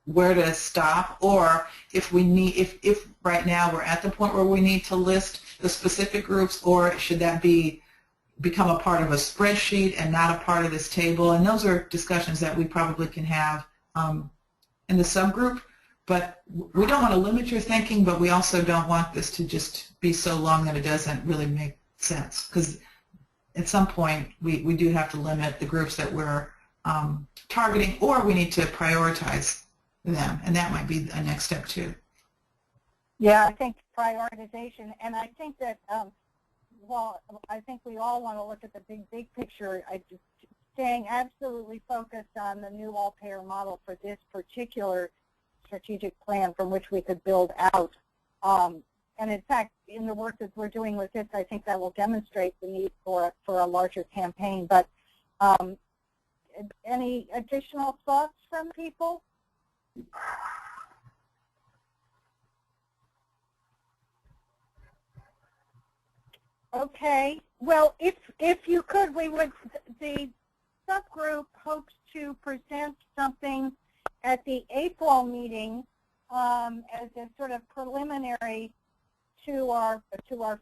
where to stop, or if we need, if right now we're at the point where we need to list the specific groups, or should that become a part of a spreadsheet and not a part of this table? And those are discussions that we probably can have in the subgroup. But we don't want to limit your thinking, but we also don't want this to just be so long that it doesn't really make sense, because at some point we do have to limit the groups that we're targeting, or we need to prioritize them, and that might be a next step too. Yeah, I think prioritization, and I think that, well, I think we all want to look at the big picture. Staying absolutely focused on the new all-payer model for this particular strategic plan from which we could build out. And in fact, in the work that we're doing with this, I think that will demonstrate the need for a larger campaign. But any additional thoughts from people? Okay. Well, if you could, we would. The subgroup hopes to present something at the April meeting as a sort of preliminary to our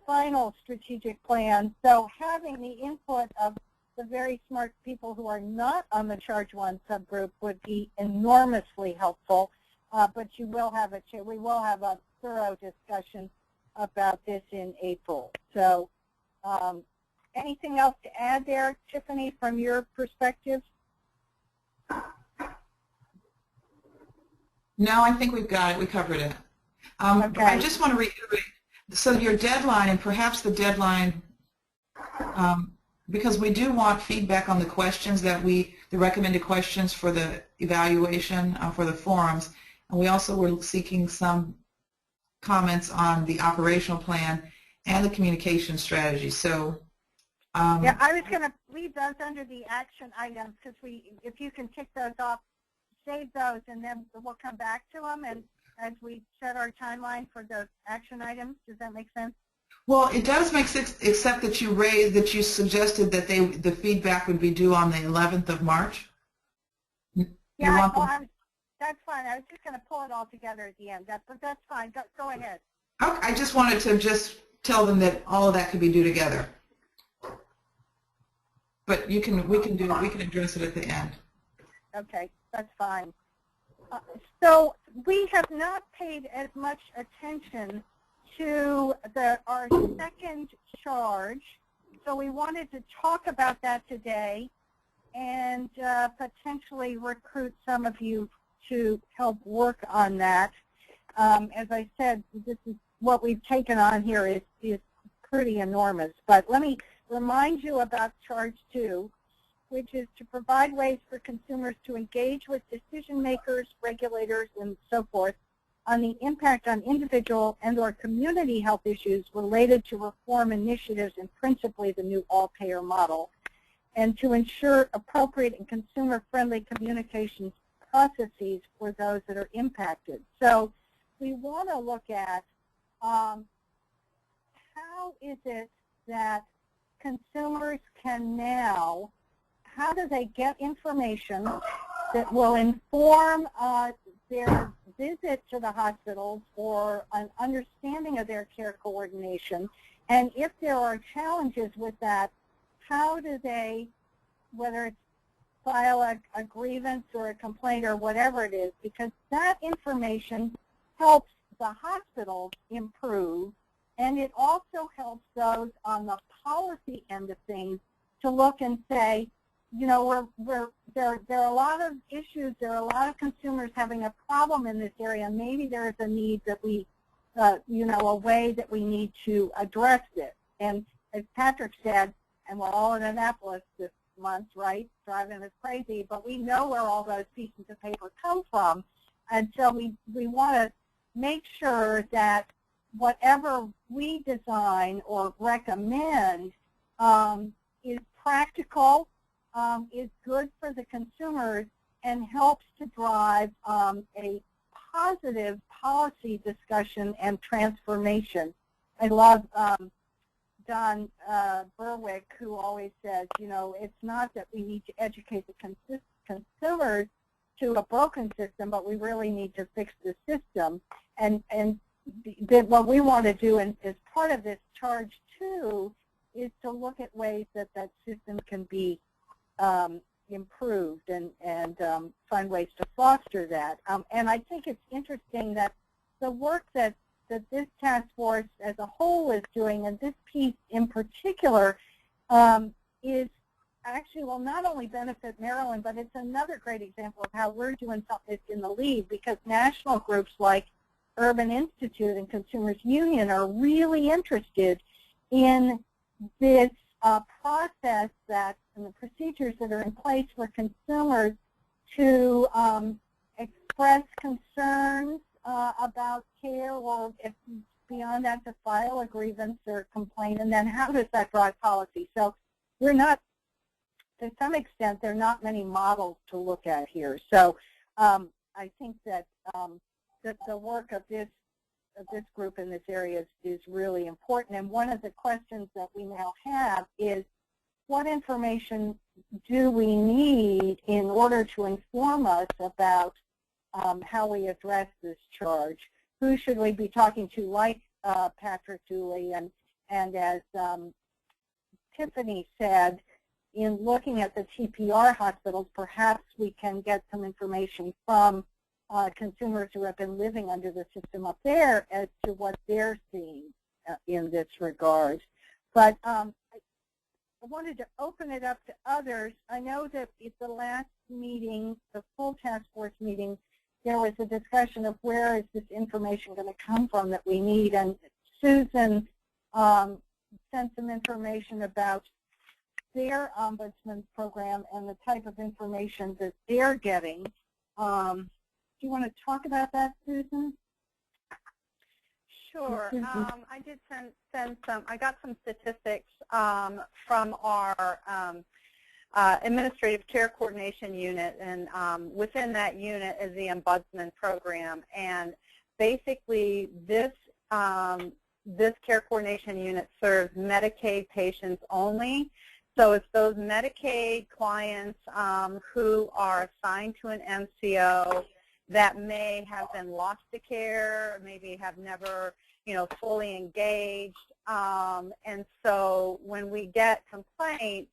final strategic plan. So having the input of the very smart people who are not on the Charge 1 subgroup would be enormously helpful. But we will have a thorough discussion about this in April. So anything else to add there, Tiffany, from your perspective? No, I think we've got it. We covered it. Okay. I just want to reiterate, so your deadline, and perhaps the deadline, because we do want feedback on the questions the recommended questions for the evaluation for the forums, and we also were seeking some comments on the operational plan. and the communication strategy. So Yeah, I was going to leave those under the action items because if you can tick those off, save those, and then we'll come back to them and as we set our timeline for those action items. Does that make sense? well, it does make sense, except that you suggested that the feedback would be due on the 11th of March. Yeah, that's fine. I was just going to pull it all together at the end. But that's fine. Go ahead. Okay, I just wanted to just tell them that all of that could be due together. But we can address it at the end. Okay, that's fine. So we have not paid as much attention to our second charge, so we wanted to talk about that today and potentially recruit some of you to help work on that. As I said, this is what we've taken on here is pretty enormous. But let me remind you about Charge 2, which is to provide ways for consumers to engage with decision makers, regulators, and so forth on the impact on individual and or community health issues related to reform initiatives and principally the new all-payer model, and to ensure appropriate and consumer-friendly communications processes for those that are impacted. So we want to look at how is it that consumers can now, how do they get information that will inform their visit to the hospitals or an understanding of their care coordination, and if there are challenges with that, how do they, whether it's file a grievance or a complaint or whatever it is, because that information helps the hospitals improve, and it also helps those on the policy end of things to look and say, you know, there are a lot of issues, there are a lot of consumers having a problem in this area. Maybe there's a need that we, you know, a way that we need to address it. And as Patrick said, and we're all in Annapolis this month, right, driving us crazy, but we know where all those pieces of paper come from. And so we want to make sure that whatever we design or recommend is practical, is good for the consumers, and helps to drive a positive policy discussion and transformation. I love Don Berwick, who always says, you know, it's not that we need to educate the consumers to a broken system, but we really need to fix the system. And what we want to do as part of this charge 2 is to look at ways that that system can be improved and find ways to foster that. And I think it's interesting that the work that this task force as a whole is doing, and this piece in particular, is actually will not only benefit Maryland, but it's another great example of how we're doing something that's in the lead, because national groups like Urban Institute and Consumers Union are really interested in this process that and the procedures that are in place for consumers to express concerns about care, or if beyond that to file a grievance or complaint, and then how does that drive policy? So we're not, to some extent, there are not many models to look at here. So I think that the work of this group in this area is really important. And one of the questions that we now have is, what information do we need in order to inform us about how we address this charge? Who should we be talking to, like Patrick Dooley? And as Tiffany said, in looking at the TPR hospitals, perhaps we can get some information from consumers who have been living under the system up there as to what they're seeing in this regard. But I wanted to open it up to others. I know that at the last meeting, the full task force meeting, there was a discussion of where is this information going to come from that we need, and Susan sent some information about their ombudsman program and the type of information that they're getting. Do you want to talk about that, Susan? Sure. I did send some. I got some statistics from our administrative care coordination unit, and within that unit is the ombudsman program. And basically, this care coordination unit serves Medicaid patients only. So it's those Medicaid clients who are assigned to an MCO that may have been lost to care, maybe have never, fully engaged. And so when we get complaints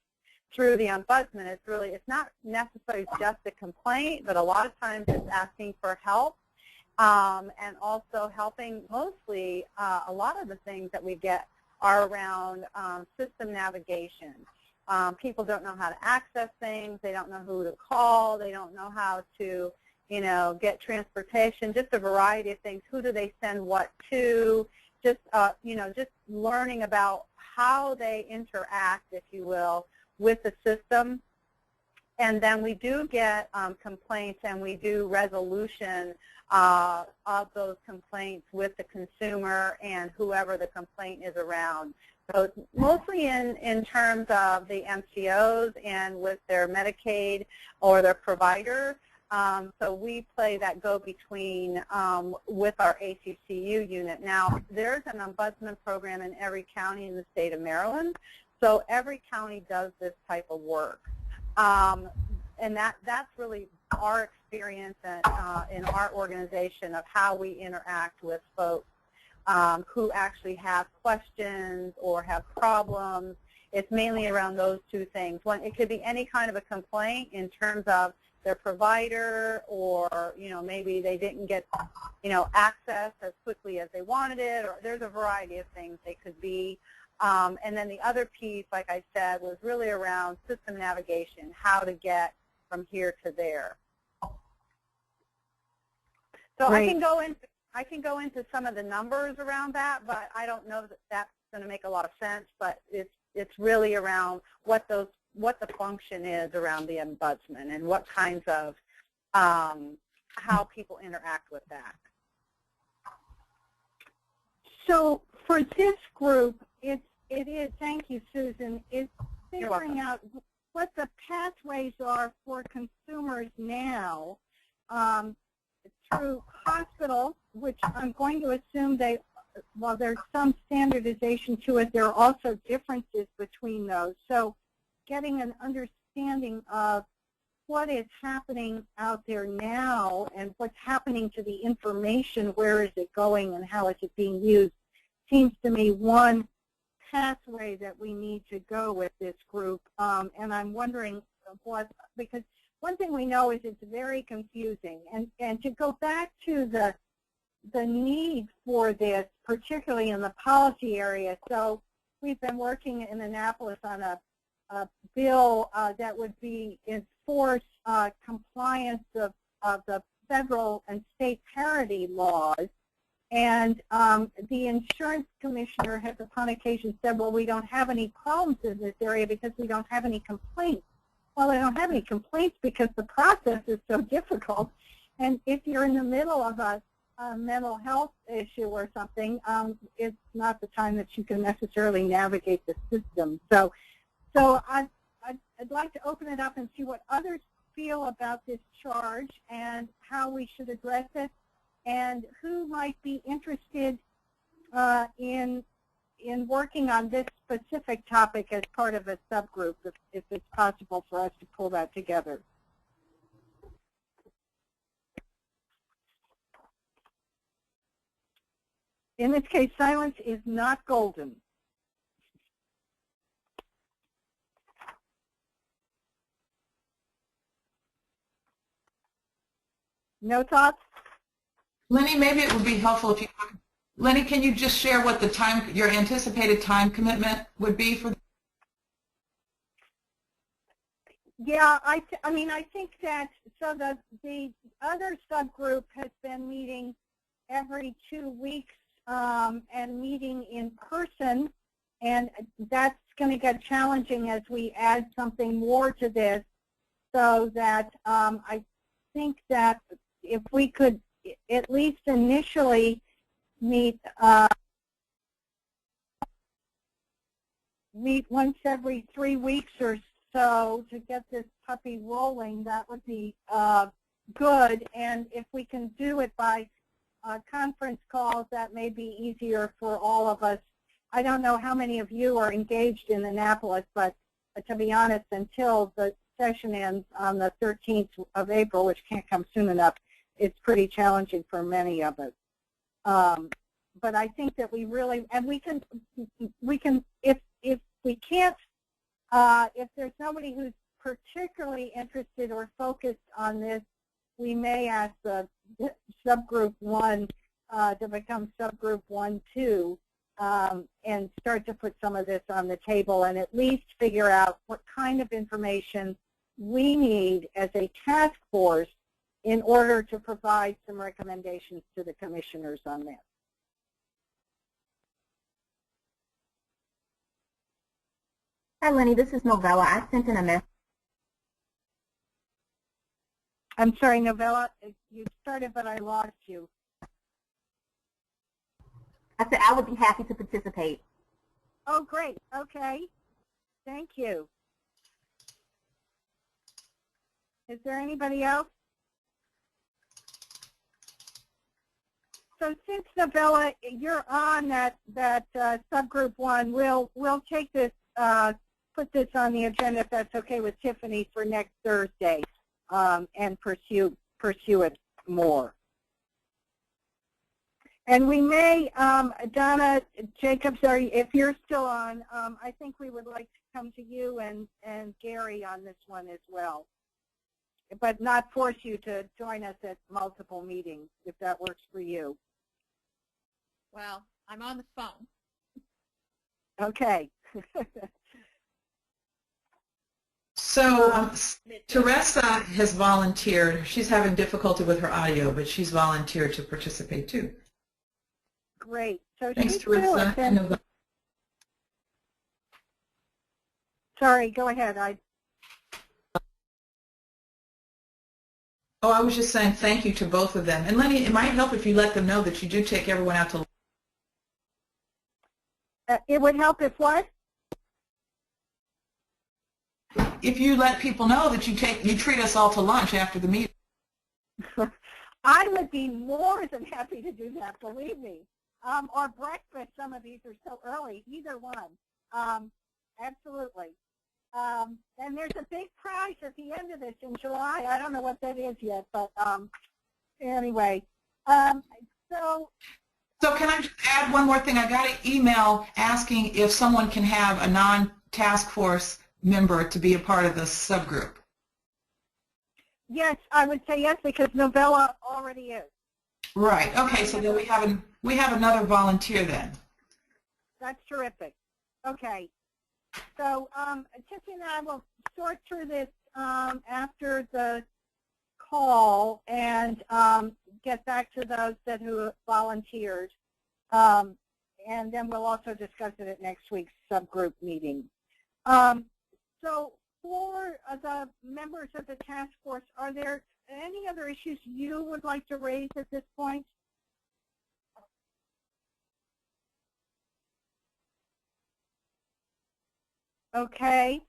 through the ombudsman, it's not necessarily just a complaint, but a lot of times it's asking for help, and also helping. Mostly, a lot of the things that we get are around system navigation. People don't know how to access things. They don't know who to call. They don't know how to, get transportation, just a variety of things. Who do they send what to? Just, just learning about how they interact, if you will, with the system. And then we do get complaints, and we do resolution of those complaints with the consumer and whoever the complaint is around. So it's mostly in terms of the MCOs and with their Medicaid or their provider. So we play that go-between with our HSCRC unit. Now, there's an ombudsman program in every county in the state of Maryland. So every county does this type of work. And that's really our experience in our organization of how we interact with folks who actually have questions or have problems. It's mainly around those two things. One, it could be any kind of a complaint in terms of their provider, or maybe they didn't get access as quickly as they wanted it, or there's a variety of things they could be. And then the other piece, like I said, was really around system navigation, how to get from here to there. So I can go into some of the numbers around that, but I don't know that that's going to make a lot of sense. But it's really around what the function is around the ombudsman and what kinds of how people interact with that. So for this group, it is, thank you, Susan, is figuring out what the pathways are for consumers now through hospital, which I'm going to assume while there's some standardization to it, there are also differences between those. So getting an understanding of what is happening out there now and what's happening to the information, where is it going and how is it being used, seems to me one pathway that we need to go with this group. And I'm wondering because one thing we know is it's very confusing. And to go back to the need for this, particularly in the policy area. So we've been working in Annapolis on a bill that would be enforce compliance of the federal and state parity laws. And the insurance commissioner has upon occasion said, well, we don't have any problems in this area because we don't have any complaints. Well, they don't have any complaints because the process is so difficult. And if you're in the middle of a mental health issue or something, it's not the time that you can necessarily navigate the system. So I'd like to open it up and see what others feel about this charge and how we should address it, and who might be interested in working on this specific topic as part of a subgroup, if it's possible for us to pull that together. In this case, silence is not golden. No thoughts? Lenny, maybe it would be helpful if you, Lenny, can you just share what your anticipated time commitment would be for? Yeah, I think that, so the other subgroup has been meeting every 2 weeks and meeting in person, and that's going to get challenging as we add something more to this, so that I think that if we could at least initially meet once every 3 weeks or so to get this puppy rolling, that would be good. And if we can do it by conference calls, that may be easier for all of us. I don't know how many of you are engaged in Annapolis, but to be honest, until the session ends on the 13th of April, which can't come soon enough, it's pretty challenging for many of us. But I think that we really, and we can, if we can't, if there's somebody who's particularly interested or focused on this, we may ask the subgroup 1 to become subgroup 1-2 and start to put some of this on the table and at least figure out what kind of information we need as a task force in order to provide some recommendations to the commissioners on this. Hi, Lenny. This is Novella. I sent in a message. I'm sorry, Novella. You started, but I lost you. I said I would be happy to participate. Oh, great. Okay. Thank you. Is there anybody else? So since, Novella, you're on that subgroup 1, we'll take this, put this on the agenda, if that's okay with Tiffany, for next Thursday, and pursue it more. And we may, Donna Jacobs, if you're still on, I think we would like to come to you and Gary on this one as well, but not force you to join us at multiple meetings, if that works for you. Well, I'm on the phone. Okay. So Teresa has volunteered. She's having difficulty with her audio, but she's volunteered to participate too. Great. So Thanks, she's Teresa. Sorry, go ahead. Oh, I was just saying thank you to both of them. And Lenny, it might help if you let them know that you do take everyone out to. It would help if what? If you let people know that you treat us all to lunch after the meeting. I would be more than happy to do that, believe me. Or breakfast. Some of these are so early. Either one. Absolutely. And there's a big prize at the end of this in July. I don't know what that is yet, but anyway. So can I just add one more thing? I got an email asking if someone can have a non-task force member to be a part of the subgroup. Yes, I would say yes, because Novella already is. Right. Okay. So then we have another volunteer then. That's terrific. Okay. So Tiffany and I will sort through this after the call and get back to those who volunteered. And then we'll also discuss it at next week's subgroup meeting. So for the members of the task force, are there any other issues you would like to raise at this point? Okay.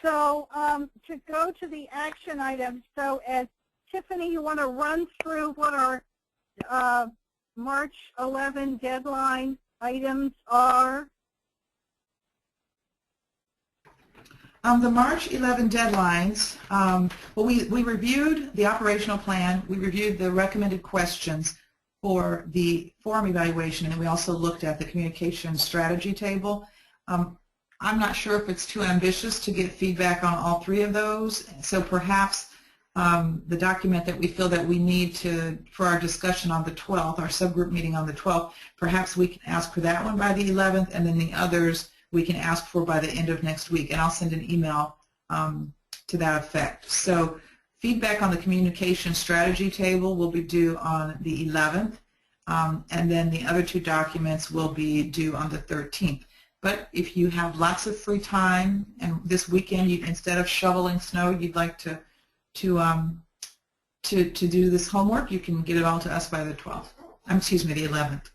So to go to the action items, so as Tiffany, you want to run through what our March 11 deadline items are? The March 11 deadlines, well, we reviewed the operational plan, we reviewed the recommended questions for the forum evaluation, and we also looked at the communication strategy table. I'm not sure if it's too ambitious to get feedback on all 3 of those, so perhaps the document that we feel that we need for our discussion on the 12th, our subgroup meeting on the 12th, perhaps we can ask for that one by the 11th, and then the others we can ask for by the end of next week, and I'll send an email to that effect. So feedback on the communication strategy table will be due on the 11th, and then the other 2 documents will be due on the 13th. But if you have lots of free time, and this weekend, instead of shoveling snow, you'd like to do this homework, you can get it all to us by the 12th. Excuse me, the 11th.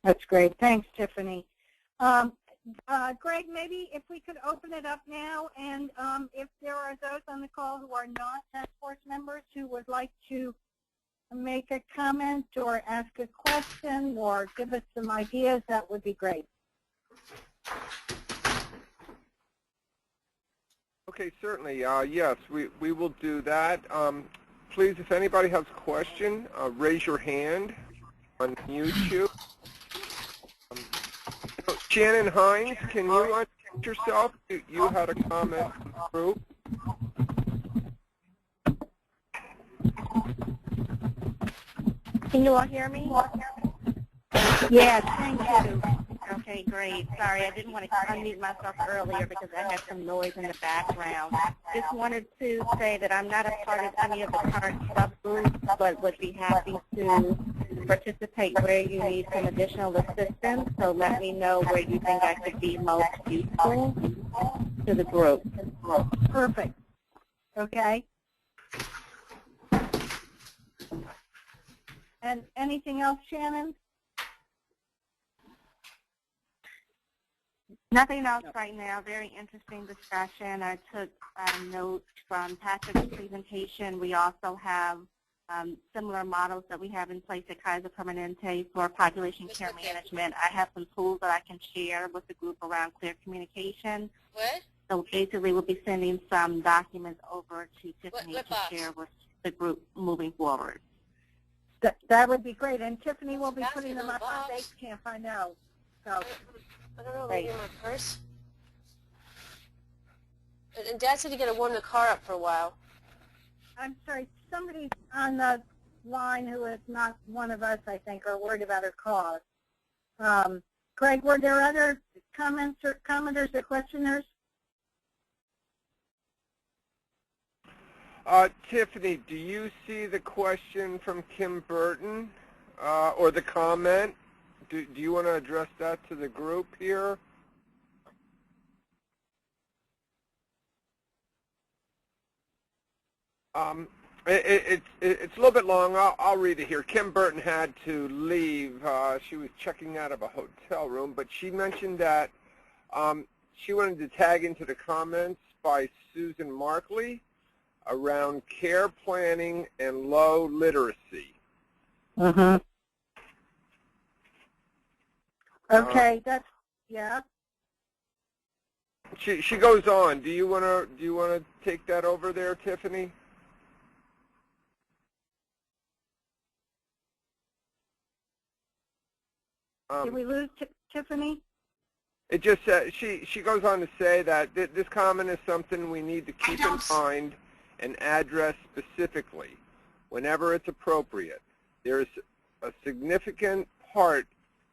That's great. Thanks, Tiffany. Greg, maybe if we could open it up now, and if there are those on the call who are not task force members who would like to make a comment or ask a question or give us some ideas, that would be great. Okay, certainly. Yes, we will do that. Please, if anybody has a question, raise your hand on YouTube. Shannon Hines, can you unmute yourself? You had a comment in the group. Can you all hear me? Yes, thank you. Okay, great. Sorry, I didn't want to unmute myself earlier because I had some noise in the background. Just wanted to say that I'm not a part of any of the current subgroups, but would be happy to participate where you need some additional assistance. So let me know where you think I could be most useful to the group. Perfect. Okay. And anything else, Shannon? Nothing else right now. Very interesting discussion. I took notes from Patrick's presentation. We also have similar models that we have in place at Kaiser Permanente for population care management. I have some tools that I can share with the group around clear communication. What? So basically we'll be sending some documents over to Tiffany to share with the group moving forward. That would be great. And Tiffany will be putting them up on Base Camp, I know. So. I don't know, maybe in my purse. And Dad said you got to warm the car up for a while. I'm sorry, somebody on the line who is not one of us, I think, are worried about her cause. Craig, were there other commenters or questioners? Tiffany, do you see the question from Kim Burton or the comment? Do you want to address that to the group here? It's a little bit long. I'll read it here. Kim Burton had to leave. She was checking out of a hotel room, but she mentioned that she wanted to tag into the comments by Susan Markley around care planning and low literacy. Mm-hmm. Okay, that's, yeah. She goes on. Do you want to take that over there, Tiffany? Did we lose Tiffany? It just she goes on to say that this comment is something we need to keep in mind and address specifically whenever it's appropriate. There's a significant part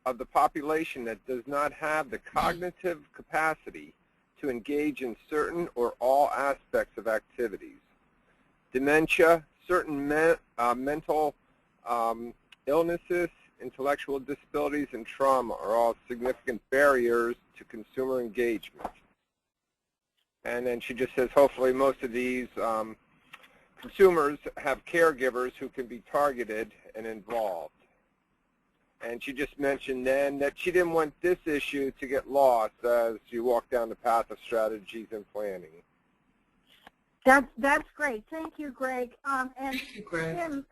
of the population that does not have the cognitive capacity to engage in certain or all aspects of activities. Dementia, certain mental illnesses, intellectual disabilities, and trauma are all significant barriers to consumer engagement. And then she just says hopefully most of these consumers have caregivers who can be targeted and involved. And she just mentioned then that she didn't want this issue to get lost as you walk down the path of strategies and planning. That's great. Thank you, Greg. And Thank you, Greg. Tim,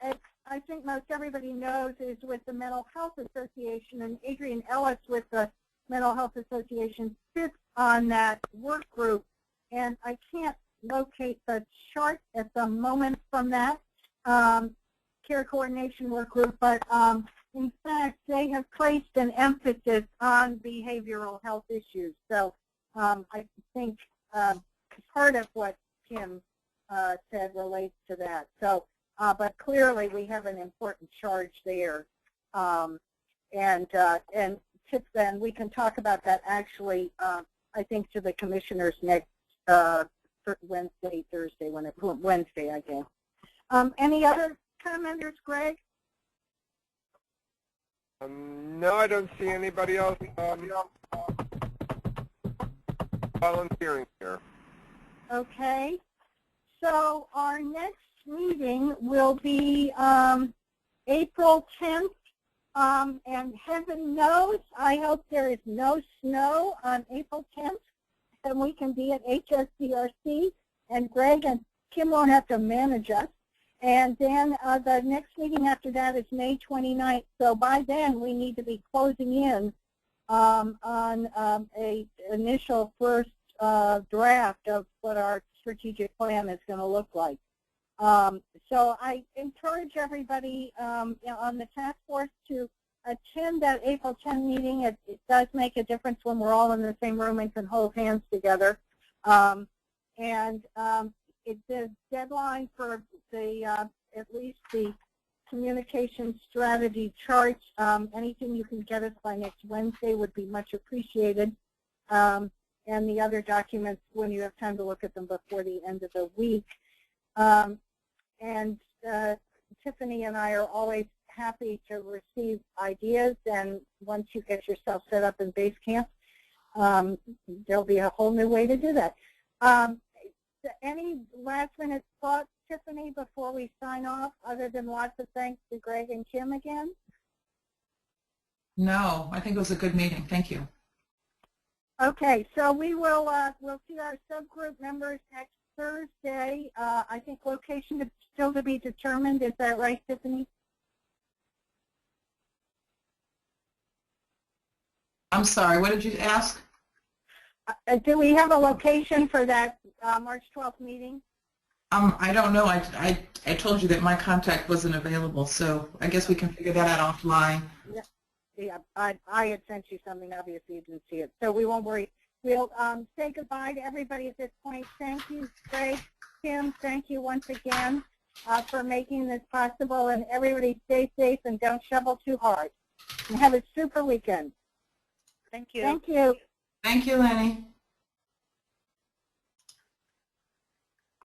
I think most everybody knows, is with the Mental Health Association, and Adrienne Ellis with the Mental Health Association sits on that work group. And I can't locate the chart at the moment from that care coordination work group, but in fact, they have placed an emphasis on behavioral health issues. So I think part of what Kim said relates to that. So, but clearly we have an important charge there. And then we can talk about that actually, I think, to the commissioners next Wednesday, Thursday, Wednesday, I guess. Any other commenters, Greg? No, I don't see anybody else volunteering here. Okay. So our next meeting will be April 10th And heaven knows, I hope there is no snow on April 10th, and we can be at HSCRC, and Greg and Kim won't have to manage us. And then the next meeting after that is May 29th. So by then, we need to be closing in on a initial first draft of what our strategic plan is going to look like. So I encourage everybody on the task force to attend that April 10 meeting. It does make a difference when we're all in the same room and can hold hands together. It's the deadline for the at least the communication strategy chart. Anything you can get us by next Wednesday would be much appreciated. And the other documents when you have time to look at them before the end of the week. Tiffany and I are always happy to receive ideas, and once you get yourself set up in base camp, there'll be a whole new way to do that. Any last-minute thoughts, Tiffany, before we sign off, other than lots of thanks to Greg and Kim again? No, I think it was a good meeting. Thank you. Okay, so we will we'll see our subgroup members next Thursday. I think location is still to be determined. Is that right, Tiffany? I'm sorry, what did you ask? Do we have a location for that March 12th meeting? I don't know. I told you that my contact wasn't available, so I guess we can figure that out offline. Yeah, I had sent you something. Obviously, you didn't see it, so we won't worry. We'll say goodbye to everybody at this point. Thank you, Greg, Kim. Thank you once again for making this possible. And everybody stay safe and don't shovel too hard. And have a super weekend. Thank you. Thank you. Thank you, Lenny.